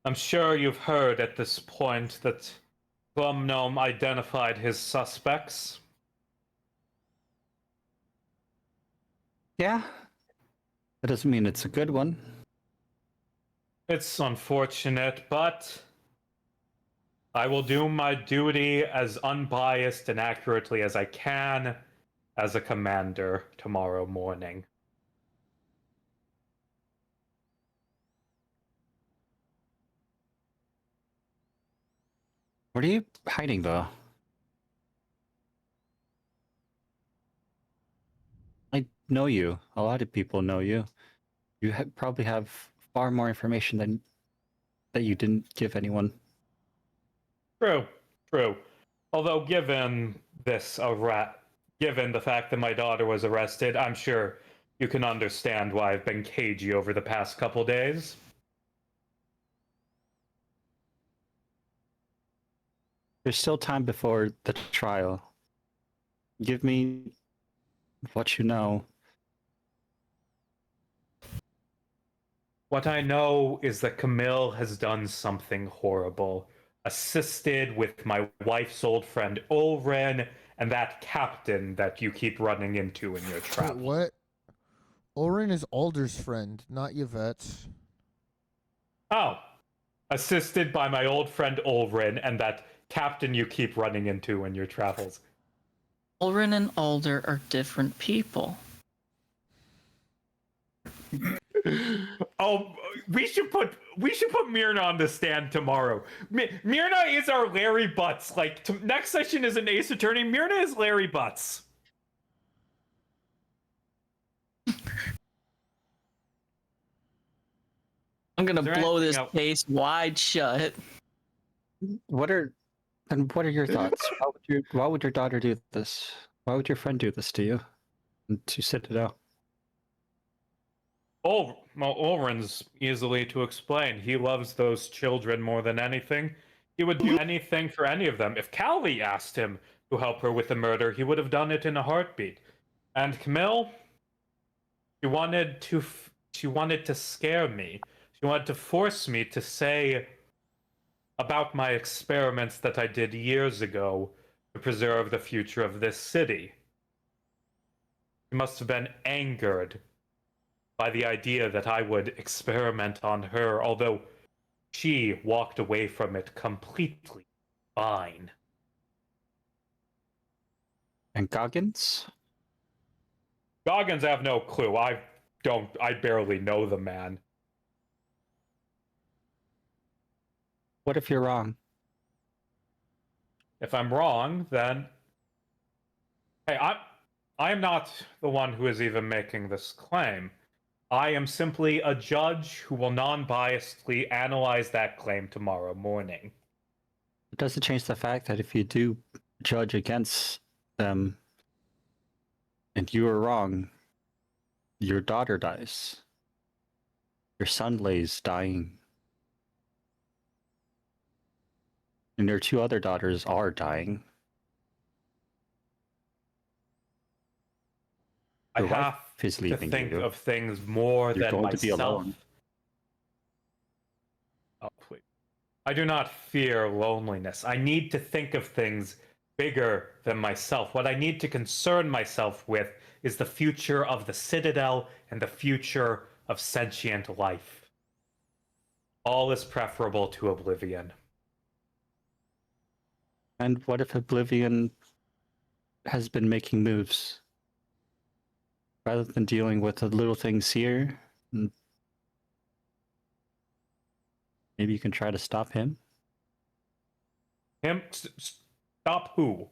I'm sure you've heard at this point that Columbgnome identified his suspects. Yeah. That doesn't mean it's a good one. It's unfortunate, but I will do my duty as unbiased and accurately as I can as a commander tomorrow morning. What are you hiding, though? I know you. A lot of people know you. You probably have far more information than that you didn't give anyone. True, true. Although given given the fact that my daughter was arrested, I'm sure you can understand why I've been cagey over the past couple days. There's still time before the trial. Give me what you know. What I know is that Camille has done something horrible, assisted with my wife's old friend Ulrin and that captain that you keep running into in your Wait, travels. what? Orin is Alder's friend, not Yvette's. Oh, assisted by my old friend Ulrin and that captain you keep running into in your travels. Ulrin and Alder are different people. Oh, we should put Myrna on the stand tomorrow. Myrna is our Larry Butts. Like next session is an Ace Attorney. Myrna is Larry Butts. I'm gonna Is there blow this anything else? case wide shut. What are your thoughts? Why would your daughter do this? Why would your friend do this to you? And to sit it out. Oh, well, Ulrin's easily to explain. He loves those children more than anything. He would do anything for any of them. If Callie asked him to help her with the murder, he would have done it in a heartbeat. And Camille, she wanted to scare me. She wanted to force me to say about my experiments that I did years ago to preserve the future of this city. She must have been angered by the idea that I would experiment on her, although she walked away from it completely fine. And Goggins? Goggins, I have no clue. I barely know the man. What if you're wrong? If I'm wrong, then hey, I am not the one who is even making this claim. I am simply a judge who will non-biasedly analyze that claim tomorrow morning. It doesn't change the fact that if you do judge against them and you are wrong, your daughter dies. Your son lays dying. And your two other daughters are dying. I Your wife have is to leaving think you. of things more You're than going myself. to be alone. Oh, please. I do not fear loneliness. I need to think of things bigger than myself. What I need to concern myself with is the future of the Citadel and the future of sentient life. All is preferable to oblivion. And what if Oblivion has been making moves? Rather than dealing with the little things here, maybe you can try to stop him? Stop who?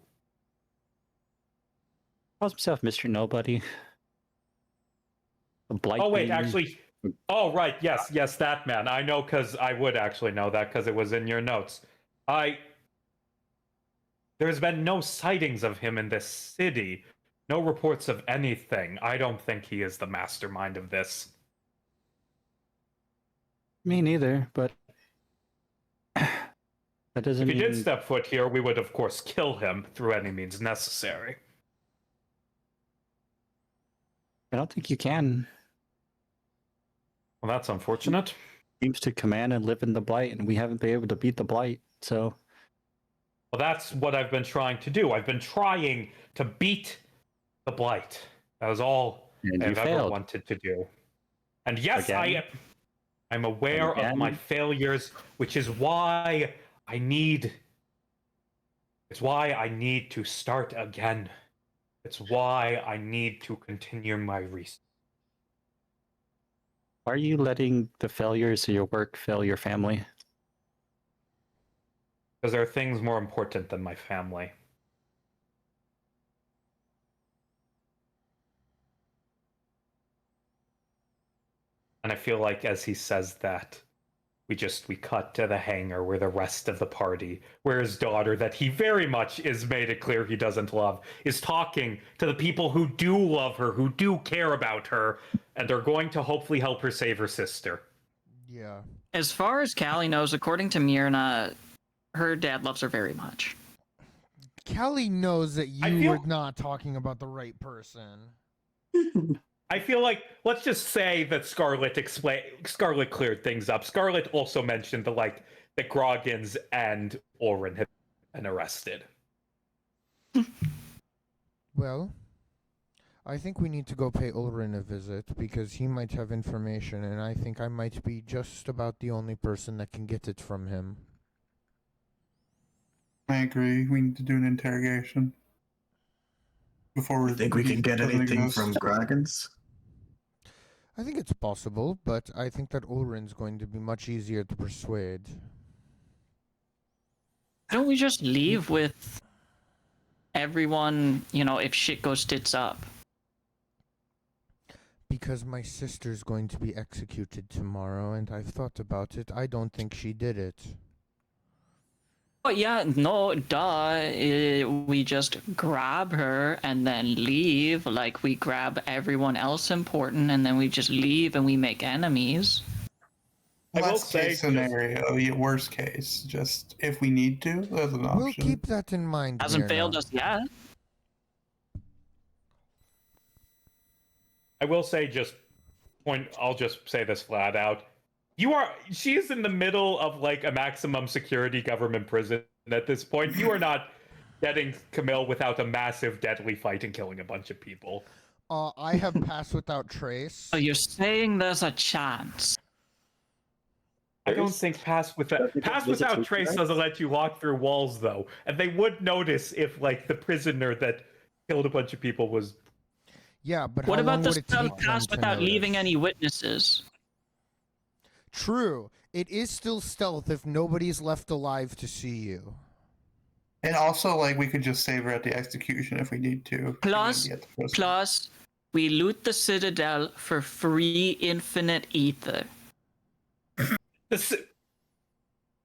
Calls himself Mr. Nobody. A blight Oh wait, being- actually. Oh right, yes, that man. I know because I would actually know that because it was in your notes. There's been no sightings of him in this city. No reports of anything. I don't think he is the mastermind of this. Me neither, but that doesn't If he mean... did step foot here, we would of course kill him through any means necessary. I don't think you can. Well, that's unfortunate. Seems to command and live in the blight, and we haven't been able to beat the blight, so... Well, that's what I've been trying to do. I've been trying to beat the blight. That was all And you I've ever failed. wanted to do. And yes, Again? I'm aware of my Again? failures, which is why I need. It's why I need to start again. It's why I need to continue my research. Are you letting the failures of your work fail your family? Because there are things more important than my family. And I feel like as he says that, we cut to the hangar where the rest of the party, where his daughter, that he very much is made it clear he doesn't love, is talking to the people who do love her, who do care about her, and are going to hopefully help her save her sister. Yeah. As far as Callie knows, according to Myrna, her dad loves her very much. Callie knows that I you feel- were not talking about the right person. I feel like, let's just say that Scarlet cleared things up. Scarlet also mentioned that Groggins and Orin had been arrested. Well, I think we need to go pay Ulrin a visit because he might have information, and I think I might be just about the only person that can get it from him. I agree. We need to do an interrogation before You think we can get doesn't anything exist. from Groggins? I think it's possible, but I think that Ulrin's going to be much easier to persuade. Don't we just leave with everyone, if shit goes tits up? Because my sister's going to be executed tomorrow, and I've thought about it. I don't think she did it. Oh yeah, no, duh. We just grab her and then leave, like we grab everyone else important, and then we just leave and we make enemies. I will Best say, case scenario, worst case, just if we need to, there's an option. We'll keep that in mind. Hasn't Myrna. failed us yet. I will say I'll just say this flat out. She's in the middle of a maximum security government prison at this point. You are not getting Camille without a massive deadly fight and killing a bunch of people. I have passed without trace. So you're saying there's a chance? I don't think pass without trace doesn't let you walk through walls though. And they would notice if the prisoner that killed a bunch of people was. Yeah, but What how about long the would it spell take them pass to without leaving notice? any witnesses? True. It is still stealth if nobody's left alive to see you. And also, we could just save her at the execution if we need to. Plus, Get the prison. Plus, we loot the Citadel for free infinite ether.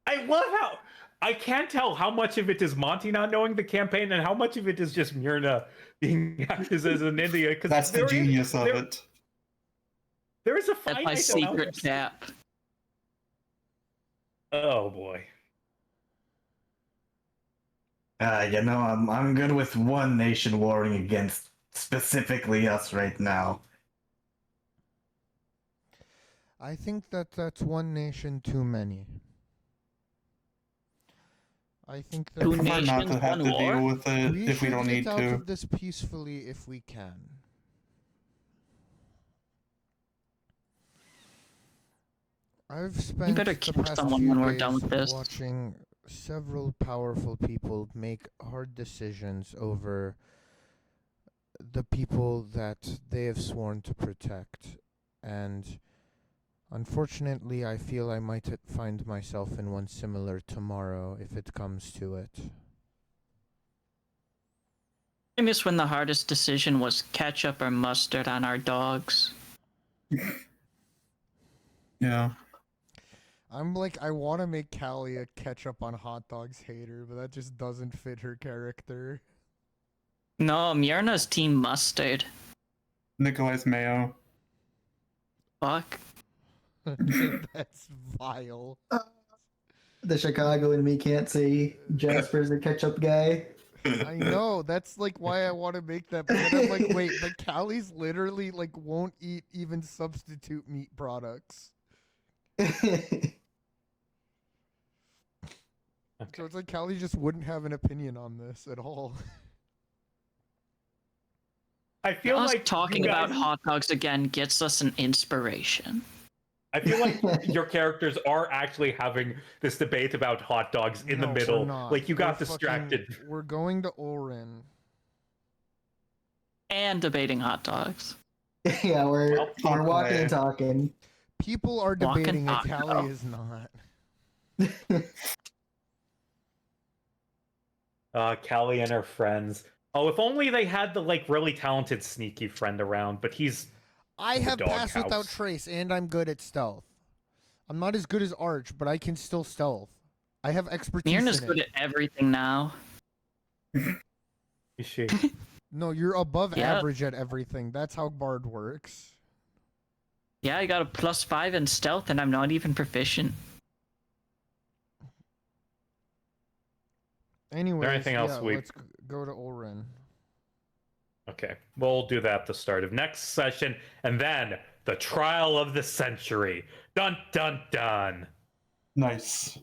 I love how I can't tell how much of it is Monty not knowing the campaign and how much of it is just Myrna being acted as an India. Because That's the genius of it. There is a That's finite my amount secret of- cap. Oh boy. I'm good with one nation warring against specifically us right now. I think that that's one nation too many. I think that Two I prefer not to nations, have one to war? deal with it we if we should don't get need out to. of this peacefully if we can. I've spent better the kill past someone few when we're days done with this. watching several powerful people make hard decisions over the people that they have sworn to protect. And unfortunately, I feel I might find myself in one similar tomorrow if it comes to it. I miss when the hardest decision was ketchup or mustard on our dogs. Yeah. I'm like, I want to make Callie a ketchup on hot dogs hater, but that just doesn't fit her character. No, Myrna's team mustard. Nikolai's mayo. Fuck. That's vile. The Chicago in me can't say Jasper's a ketchup guy. I know, that's like why I want to make that, but then I'm like, wait, but Callie's literally like won't eat even substitute meat products. So it's like Callie just wouldn't have an opinion on this at all. I feel Us like talking you about guys- hot dogs again gets us an inspiration. I feel like your characters are actually having this debate about hot dogs in the No, middle. we're not. Like you got We're distracted. We're going to Orin. And debating hot dogs. Yeah, we're Well, we're walking okay. and talking. People are Walking debating it, taco. Callie is not. Callie and her friends. Oh, if only they had the like really talented sneaky friend around, but he's I have passed without doghouse. trace, and I'm good at stealth. I'm not as good as Arch, but I can still stealth. I have expertise Myrna's in good it. at everything now. is she? No, you're above Yeah. average at everything. That's how Bard works. Yeah, I got a +5 in stealth and I'm not even proficient. Anyways, anything else yeah, we- let's go to Orin. Okay, we'll do that at the start of next session, and then the trial of the century. Dun dun dun. Nice.